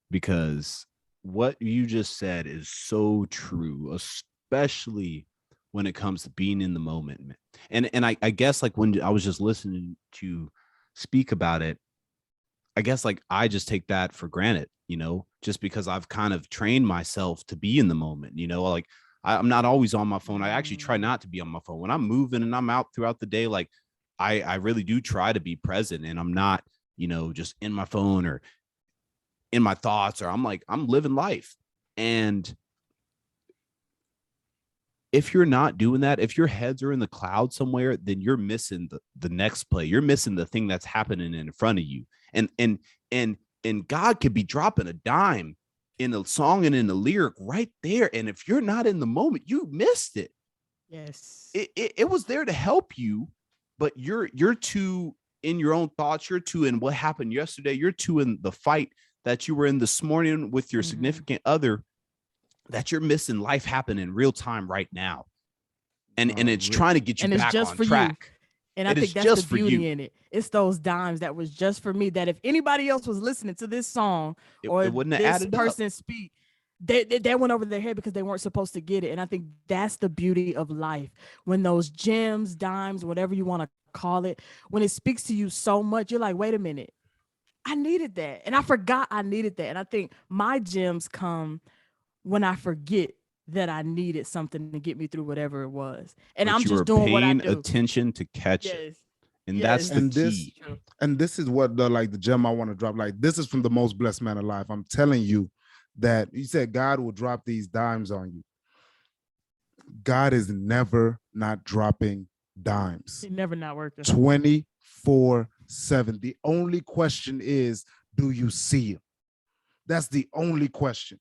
because what you just said is so true, especially when it comes to being in the moment. And I guess like when I was just listening to speak about it, I guess like I just take that for granted, you know, just because I've kind of trained myself to be in the moment, you know, like I'm not always on my phone. I actually try not to be on my phone when I'm moving and I'm out throughout the day. Like I really do try to be present, and I'm not, you know, just in my phone or in my thoughts, or I'm living life. And if you're not doing that, if your heads are in the cloud somewhere, then you're missing the next play. You're missing the thing that's happening in front of you. And And God could be dropping a dime in a song and in the lyric right there. And if you're not in the moment, you missed it. Yes. It was there to help you, but you're too in your own thoughts. You're too in what happened yesterday. You're too in the fight that you were in this morning with your significant other, that you're missing life happen in real time right now. And it's trying to get you back on track. And I think that's the beauty in it. It's those dimes that was just for me, that if anybody else was listening to this song or it wouldn't have this added person up. speak, they went over their head because they weren't supposed to get it. And I think that's the beauty of life. When those gems, dimes, whatever you want to call it, when it speaks to you so much, you're like, wait a minute, I needed that. And I forgot I needed that. And I think my gems come when I forget that I needed something to get me through whatever it was. And I'm just doing what I do. Attention to catch it. And that's the key. And this is what the gem I want to drop. Like, this is from the most blessed man alive. I'm telling you that you said God will drop these dimes on you. God is never not dropping dimes. He never not working. 24/7. The only question is, do you see him? That's the only question.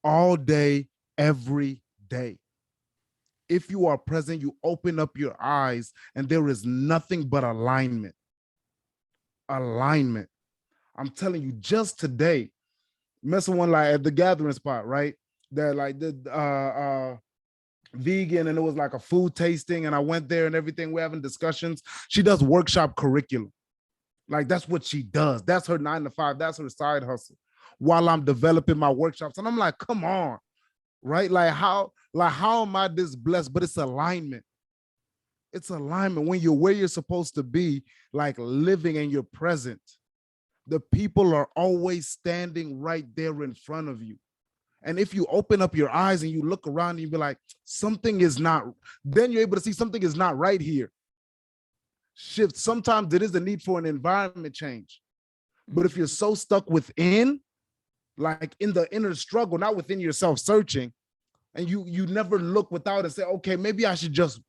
All day, every day. If you are present, you open up your eyes and there is nothing but alignment. Alignment. I'm telling you, just today, met someone like at the gathering spot, right? That like did vegan, and it was like a food tasting, and I went there and everything. We're having discussions. She does workshop curriculum. Like, that's what she does. That's her 9 to 5. That's her side hustle while I'm developing my workshops. And I'm like, come on, right? Like how am I this blessed? But it's alignment. It's alignment. When you're where you're supposed to be, like living and you're present, the people are always standing right there in front of you. And if you open up your eyes and you look around and you be like, something is not, then you're able to see something is not right here. Shift. Sometimes there is a need for an environment change. But if you're so stuck within, like in the inner struggle, not within yourself searching, and you never look without and say, okay, maybe I should just,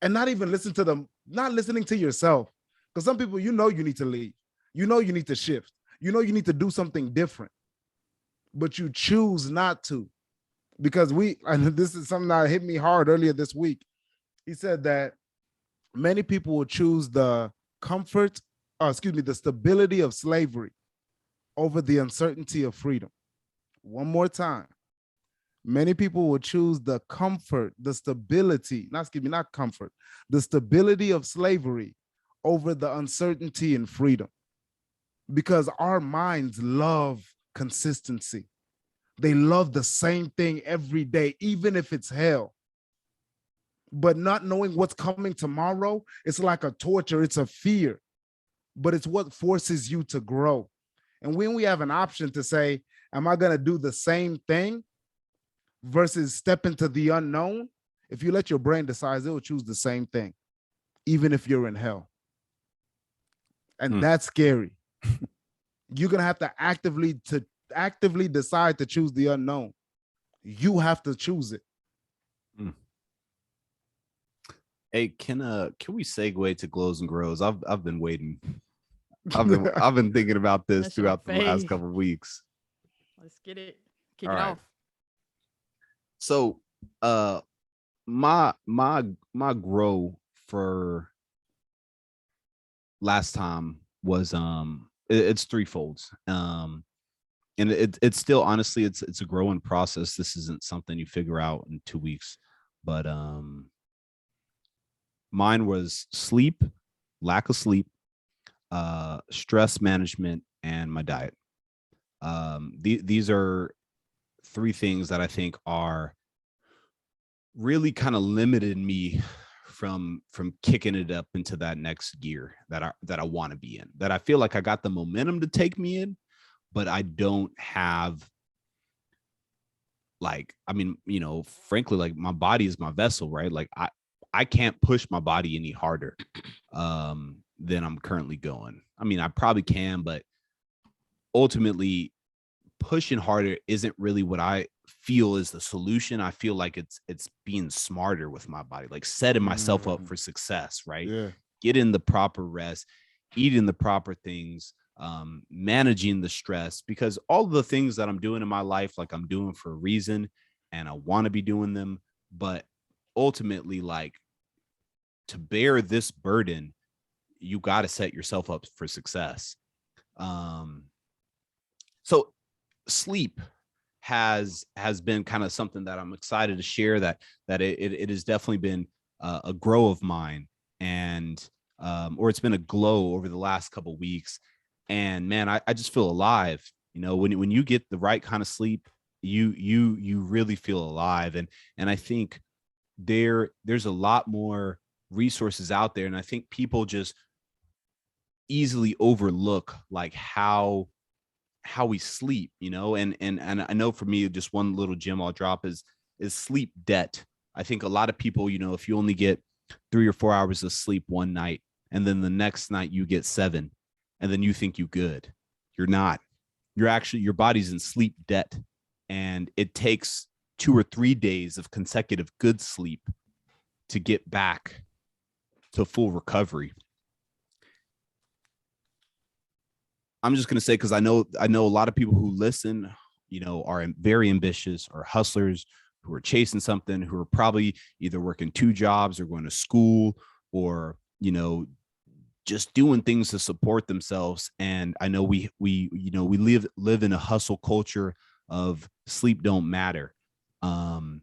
and not even listen to them, not listening to yourself. Because some people, you need to leave. You need to shift. You need to do something different. But you choose not to. Because and this is something that hit me hard earlier this week. He said that many people will choose the the stability of slavery over the uncertainty of freedom. One more time. Many people will choose the comfort, the stability, not comfort, the stability of slavery over the uncertainty and freedom. Because our minds love consistency. They love the same thing every day, even if it's hell. But not knowing what's coming tomorrow, it's like a torture, it's a fear, but it's what forces you to grow. And when we have an option to say, am I going to do the same thing versus step into the unknown? If you let your brain decide, it will choose the same thing, even if you're in hell. And that's scary. You're going to have to actively decide to choose the unknown. You have to choose it. Hey, can we segue to Glows and Grows? I've been waiting. I've been thinking about this throughout the last couple of weeks. Let's get it. Kick it off. So my grow for last time was it's threefold. And it's still, honestly, it's a growing process. This isn't something you figure out in 2 weeks, but mine was sleep, lack of sleep, stress management, and my diet. These are 3 things that I think are really kind of limited me from kicking it up into that next gear that I want to be in, that I feel like I got the momentum to take me in, but I don't have, like, I mean, frankly, like, my body is my vessel, right? Like I can't push my body any harder than I'm currently going. I mean, I probably can, but ultimately pushing harder isn't really what I feel is the solution. I feel like it's being smarter with my body, like setting myself up for success, right? Yeah. Getting the proper rest, eating the proper things, managing the stress, because all of the things that I'm doing in my life, like I'm doing for a reason and I want to be doing them. But ultimately, like, to bear this burden, you got to set yourself up for success. So sleep has been kind of something that I'm excited to share, that it has definitely been a grow of mine, and or it's been a glow over the last couple of weeks. And man, I just feel alive. You know, when you get the right kind of sleep, you really feel alive. And I think there's a lot more resources out there, and I think people just easily overlook like how we sleep, you know. And I know for me, just one little gem I'll drop is sleep debt. I think a lot of people, you know, if you only get 3 or 4 hours of sleep one night, and then the next night you get 7, and then you think you good, you're not. You're actually, your body's in sleep debt, and it takes 2 or 3 days of consecutive good sleep to get back to full recovery. I'm just going to say, because I know a lot of people who listen, you know, are very ambitious, or hustlers who are chasing something, who are probably either working 2 jobs or going to school, or, you know, just doing things to support themselves. And I know we live in a hustle culture of sleep don't matter. But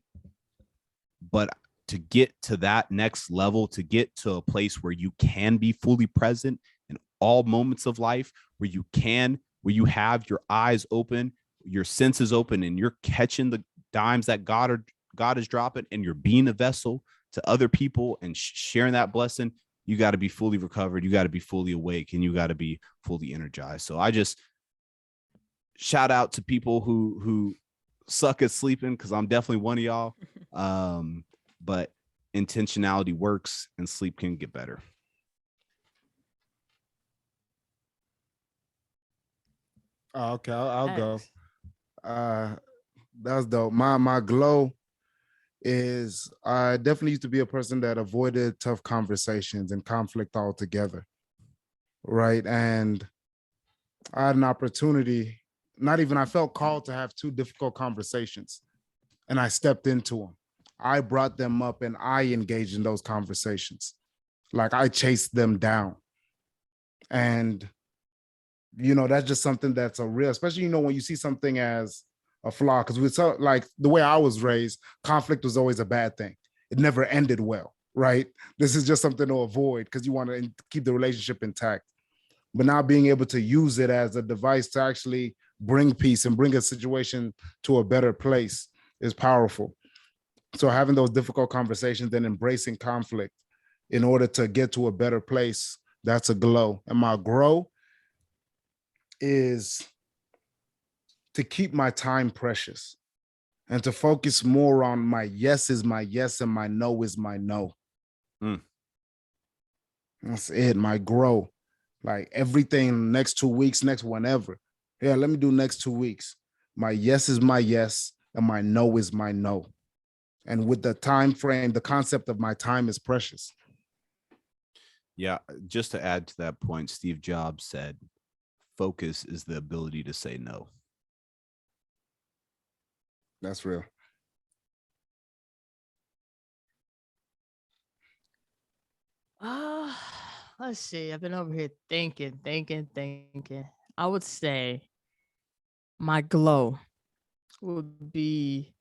to get to that next level, to get to a place where you can be fully present in all moments of life, where you have your eyes open, your senses open, and you're catching the dimes that God is dropping, and you're being a vessel to other people and sharing that blessing, you got to be fully recovered. You got to be fully awake, and you got to be fully energized. So I just shout out to people who suck at sleeping, because I'm definitely one of y'all. But intentionality works, and sleep can get better. Okay, I'll go. That was dope. My glow is, I definitely used to be a person that avoided tough conversations and conflict altogether, right? And I had an opportunity, I felt called to have 2 difficult conversations, and I stepped into them. I brought them up and I engaged in those conversations. Like, I chased them down. And, you know, that's just something that's a real, especially, you know, when you see something as a flaw, because we saw, like, the way I was raised, conflict was always a bad thing. It never ended well, right? This is just something to avoid because you want to keep the relationship intact. But now being able to use it as a device to actually bring peace and bring a situation to a better place is powerful. So having those difficult conversations and embracing conflict in order to get to a better place, that's a glow. And my grow is to keep my time precious and to focus more on my yes is my yes and my no is my no. That's it, my grow. Like, everything next 2 weeks, next whenever. Yeah, let me do next 2 weeks. My yes is my yes and my no is my no. And with the time frame, the concept of my time is precious. Yeah, just to add to that point, Steve Jobs said, focus is the ability to say no. That's real. Let's see. I've been over here thinking. I would say my glow would be,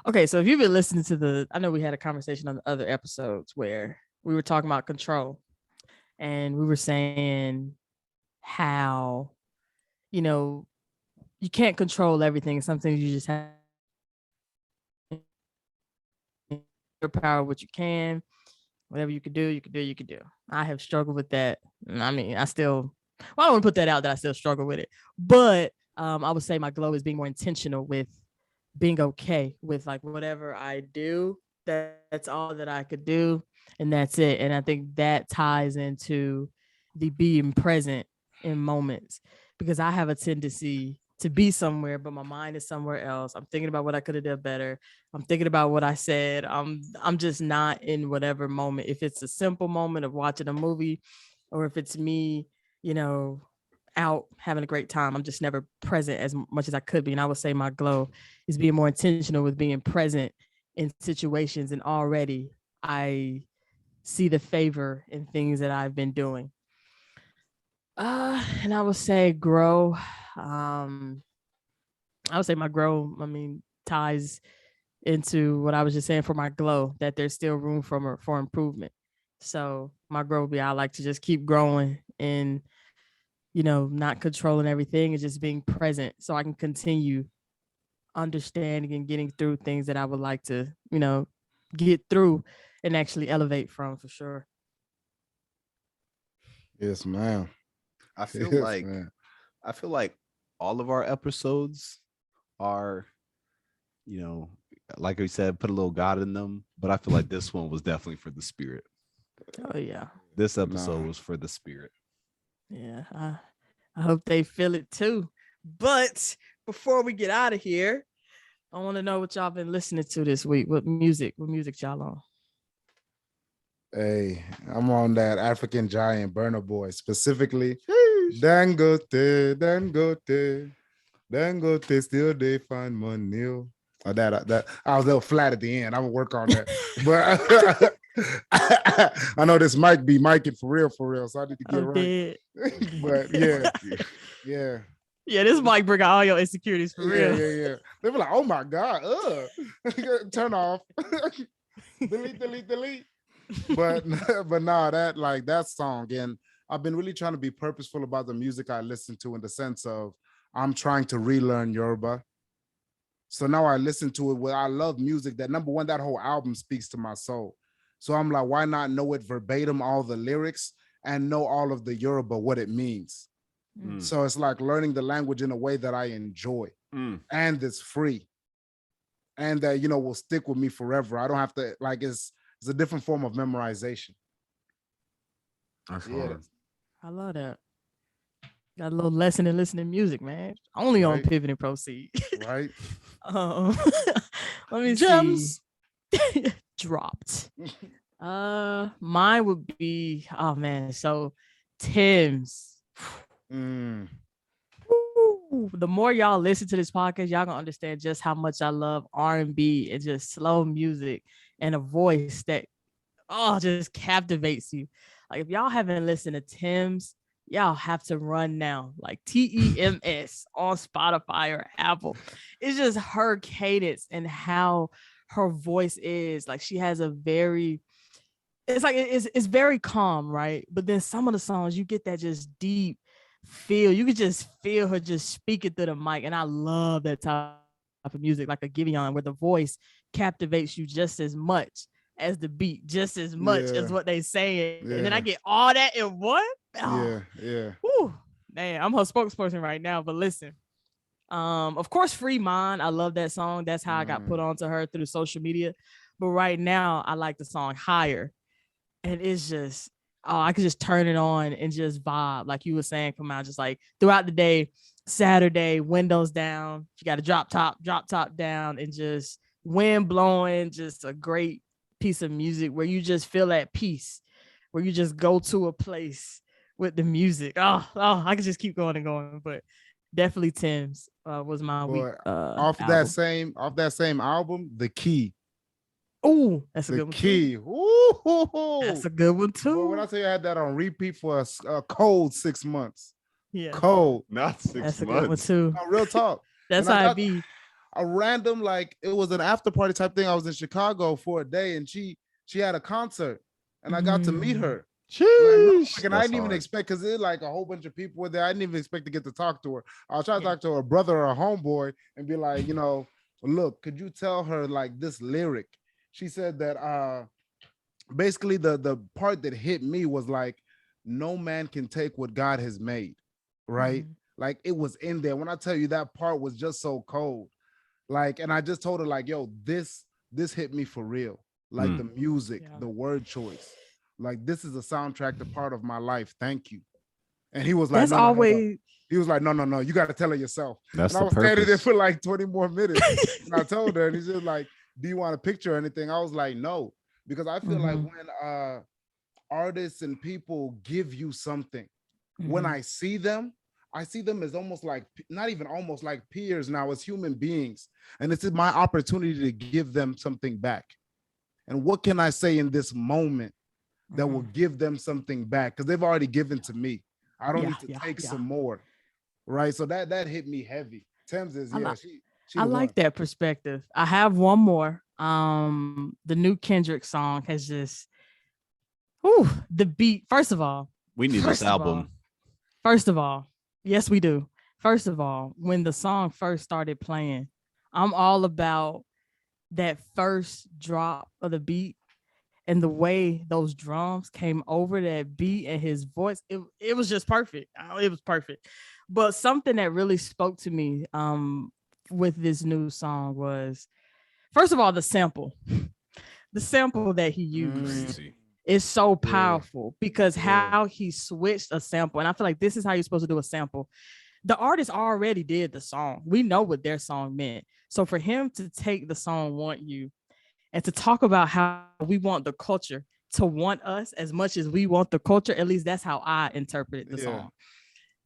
okay. So if you've been listening to I know we had a conversation on the other episodes where we were talking about control, and we were saying how, you know, you can't control everything. Sometimes you just have your power, what you can, whatever you could do, you could do, you could do. I have struggled with that. I mean, I don't want to put that out that I still struggle with it. But I would say my glow is being more intentional with being okay with, like, whatever I do, that's all that I could do. And that's it. And I think that ties into the being present in moments, because I have a tendency to be somewhere, but my mind is somewhere else. I'm thinking about what I could have done better. I'm thinking about what I said. I'm just not in whatever moment. If it's a simple moment of watching a movie, or if it's me, out having a great time. I'm just never present as much as I could be. And I would say my glow is being more intentional with being present in situations. And already I see the favor in things that I've been doing. And I would say grow. I would say my grow, ties into what I was just saying for my glow, that there's still room for improvement. So my grow would be, I like to just keep growing and, not controlling everything and just being present so I can continue understanding and getting through things that I would like to, get through and actually elevate from, for sure. Yes, ma'am. I feel like all of our episodes are, like we said, put a little God in them, but I feel like this one was definitely for the spirit. Oh yeah. This episode was for the spirit. Yeah. I hope they feel it too. But before we get out of here, I want to know what y'all been listening to this week. What music y'all on? Hey, I'm on that African Giant Burna Boy, specifically Dangote, still they find money. That I was a little flat at the end. I'm gonna work on that, but I know this might be micing for real, so I need to get right. But yeah. Yeah, this might bring out all your insecurities for real. Yeah. They be like, oh my God, turn off. delete. But nah, that song, and I've been really trying to be purposeful about the music I listen to, in the sense of I'm trying to relearn Yoruba. So now I listen to it where I love music that, number one, that whole album speaks to my soul. So I'm like, why not know it verbatim, all the lyrics, and know all of the Yoruba, what it means. So it's like learning the language in a way that I enjoy, and it's free, and that, will stick with me forever. I don't have to, like, it's a different form of memorization. That's hard. I love that. Got a little lesson in listening music, man. Only on Pivot and Proceed. Right. Let me Gems. See. Dropped. Mine would be, oh man, so Tim's. The more y'all listen to this podcast, y'all gonna understand just how much I love R&B and just slow music and a voice that just captivates you. Like, if y'all haven't listened to Tim's, y'all have to run now. Like TEMS on Spotify or Apple. It's just her cadence and how her voice is. Like, she has a very, it's like it's very calm, right? But then some of the songs, you get that just deep feel. You could just feel her just speaking through the mic, and I love that type of music, like a Giveon, where the voice captivates you just as much as the beat, just as much as what they say. And then I get all that in one. Yeah. Whew, man, I'm her spokesperson right now. But listen, of course, Free Mind. I love that song. That's how I got put onto her through social media. But right now, I like the song Higher, and it's just, I could just turn it on and just vibe, like you were saying, Kamau, just like throughout the day. Saturday, windows down, you got a drop top down, and just wind blowing, just a great piece of music where you just feel at peace, where you just go to a place with the music. I could just keep going and going, but definitely Tim's was my week. Off that same album, The Key. Oh, that's a good one. Key. Ooh, that's a good one too. Well, when I tell you I had that on repeat for a cold 6 months. Yeah, cold, not 6 months. That's a good one too. No, real talk. That's how it be. A random, like, it was an after party type thing. I was in Chicago for a day, and she had a concert, and I got to meet her. Sheesh, and I didn't even expect, because it like a whole bunch of people were there. I didn't even expect to get to talk to her. I'll try to talk to her brother or a homeboy and be like, look, could you tell her like this lyric? She said that basically the part that hit me was like, no man can take what God has made, right? Like, it was in there. When I tell you, that part was just so cold. Like, and I just told her, like, yo, this hit me for real. Like, the music, the word choice, like, this is a soundtrack to part of my life. Thank you. And he was like, that's always. He was like, no, you got to tell her yourself. That's and I was standing there for like 20 more minutes. And I told her, and he's just like, do you want a picture or anything? I was like, no, because I feel like when artists and people give you something, When I see them as almost like, not even almost, like peers now, as human beings. And it's my opportunity to give them something back. And what can I say in this moment that will give them something back? Because they've already given to me. I don't need to take some more. Right. So that hit me heavy. Thames is, I like that perspective. I have one more. The new Kendrick song has just, the beat. First of all, we need this album. First of all, yes, we do. First of all, when the song first started playing, I'm all about that first drop of the beat and the way those drums came over that beat and his voice. It was just perfect. It was perfect. But something that really spoke to me with this new song was, first of all, the sample. The sample that he used is so powerful because how he switched a sample. And I feel like this is how you're supposed to do a sample. The artist already did the song. We know what their song meant. So for him to take the song Want You and to talk about how we want the culture to want us as much as we want the culture, at least that's how I interpreted the song.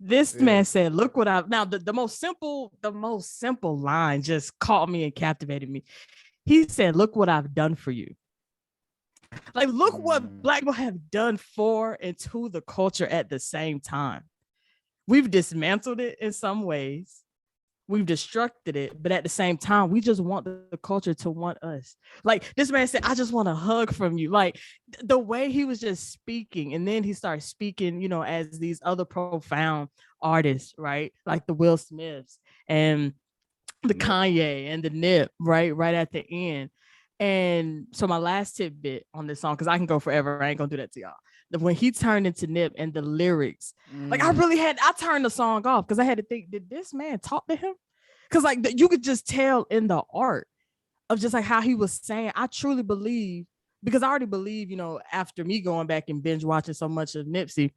This man said, look what I've, now the most simple line just caught me and captivated me. He said, look what I've done for you. Like, look what Black people have done for and to the culture at the same time. We've dismantled it in some ways. We've destructed it, but at the same time, we just want the culture to want us. Like this man said, I just want a hug from you. Like the way he was just speaking, and then he started speaking, as these other profound artists, right? Like the Will Smiths and the Kanye and the Nip, right at the end. And so my last tidbit on this song, because I can go forever, I ain't gonna do that to y'all. When he turned into Nip and the lyrics, like I turned the song off because I had to think, did this man talk to him? Because like you could just tell in the art of just like how he was saying, I truly believe, because I already believe, after me going back and binge watching so much of Nipsey,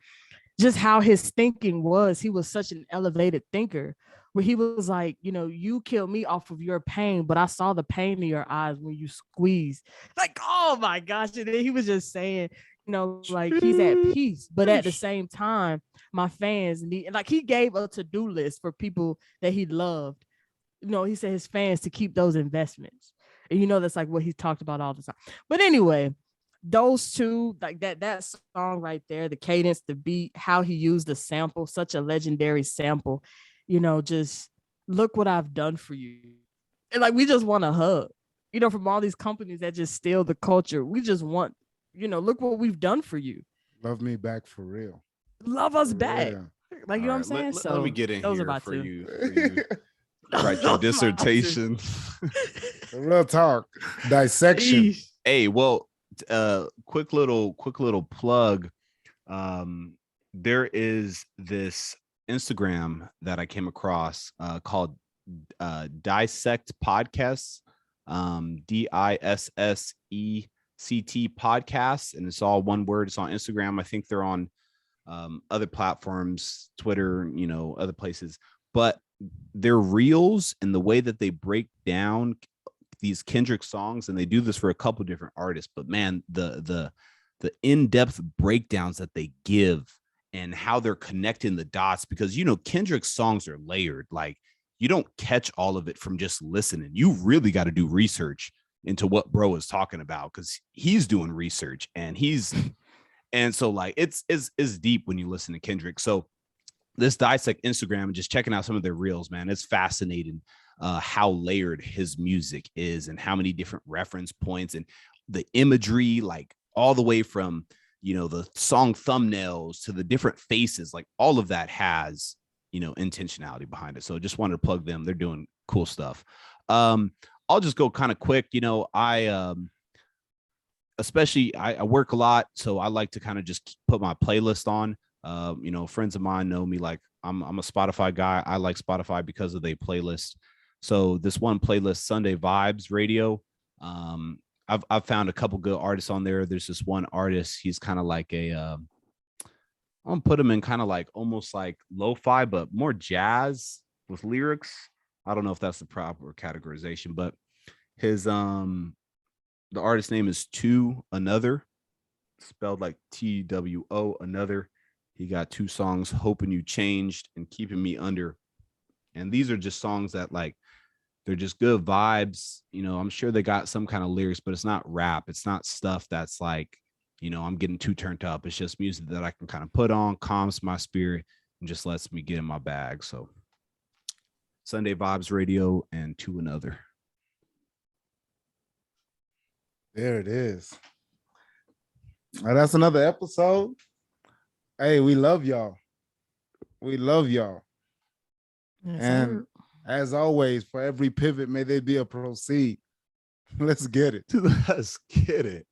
just how his thinking was. He was such an elevated thinker where he was like, you killed me off of your pain, but I saw the pain in your eyes when you squeezed. Like, oh my gosh. And then he was just saying, like he's at peace, but at the same time, my fans need, like he gave a to-do list for people that he loved. He said his fans to keep those investments. And that's like what he talked about all the time. But anyway, those two, like that song right there, the cadence, the beat, how he used the sample, such a legendary sample, just look what I've done for you. And like, we just want a hug, from all these companies that just steal the culture. We just want, look what we've done for you. Love me back for real. Love us back. Like, you know what I'm saying? Let me get in here for you. Write your dissertation. Real talk. Dissection. Hey, well, quick little plug. There is this Instagram that I came across called Dissect Podcasts, DISSECT Podcasts, and it's all one word. It's on Instagram. I think they're on other platforms, Twitter, other places, but their reels and the way that they break down these Kendrick songs, and they do this for a couple different artists, but man, the in-depth breakdowns that they give and how they're connecting the dots, because Kendrick's songs are layered. Like, you don't catch all of it from just listening. You really got to do research into what bro is talking about, because he's doing research and so like it's deep when you listen to Kendrick. So this Dissect Instagram and just checking out some of their reels, man, it's fascinating how layered his music is and how many different reference points and the imagery, like all the way from, the song thumbnails to the different faces, like all of that has, intentionality behind it. So just wanted to plug them. They're doing cool stuff. I'll just go kind of quick. I work a lot, so I like to kind of just put my playlist on. Friends of mine know me, like I'm a Spotify guy. I like Spotify because of their playlist. So this one playlist, Sunday Vibes Radio, I've found a couple good artists on there. There's this one artist. He's kind of like I'm gonna put him in kind of like almost like lo-fi, but more jazz with lyrics. I don't know if that's the proper categorization, but his the artist name is To Another, spelled like TWO Another. He got 2 songs, Hoping You Changed and Keeping Me Under. And these are just songs that like, they're just good vibes. You know, I'm sure they got some kind of lyrics, but it's not rap. It's not stuff that's like, you know, I'm getting too turned up. It's just music that I can kind of put on, calms my spirit, and just lets me get in my bag. So Sunday Vibes Radio and To Another. There it is. Well, that's another episode. Hey, we love y'all. We love y'all. Yes, And sir. as always, for every pivot, may there be a proceed. Let's get it. Let's get it.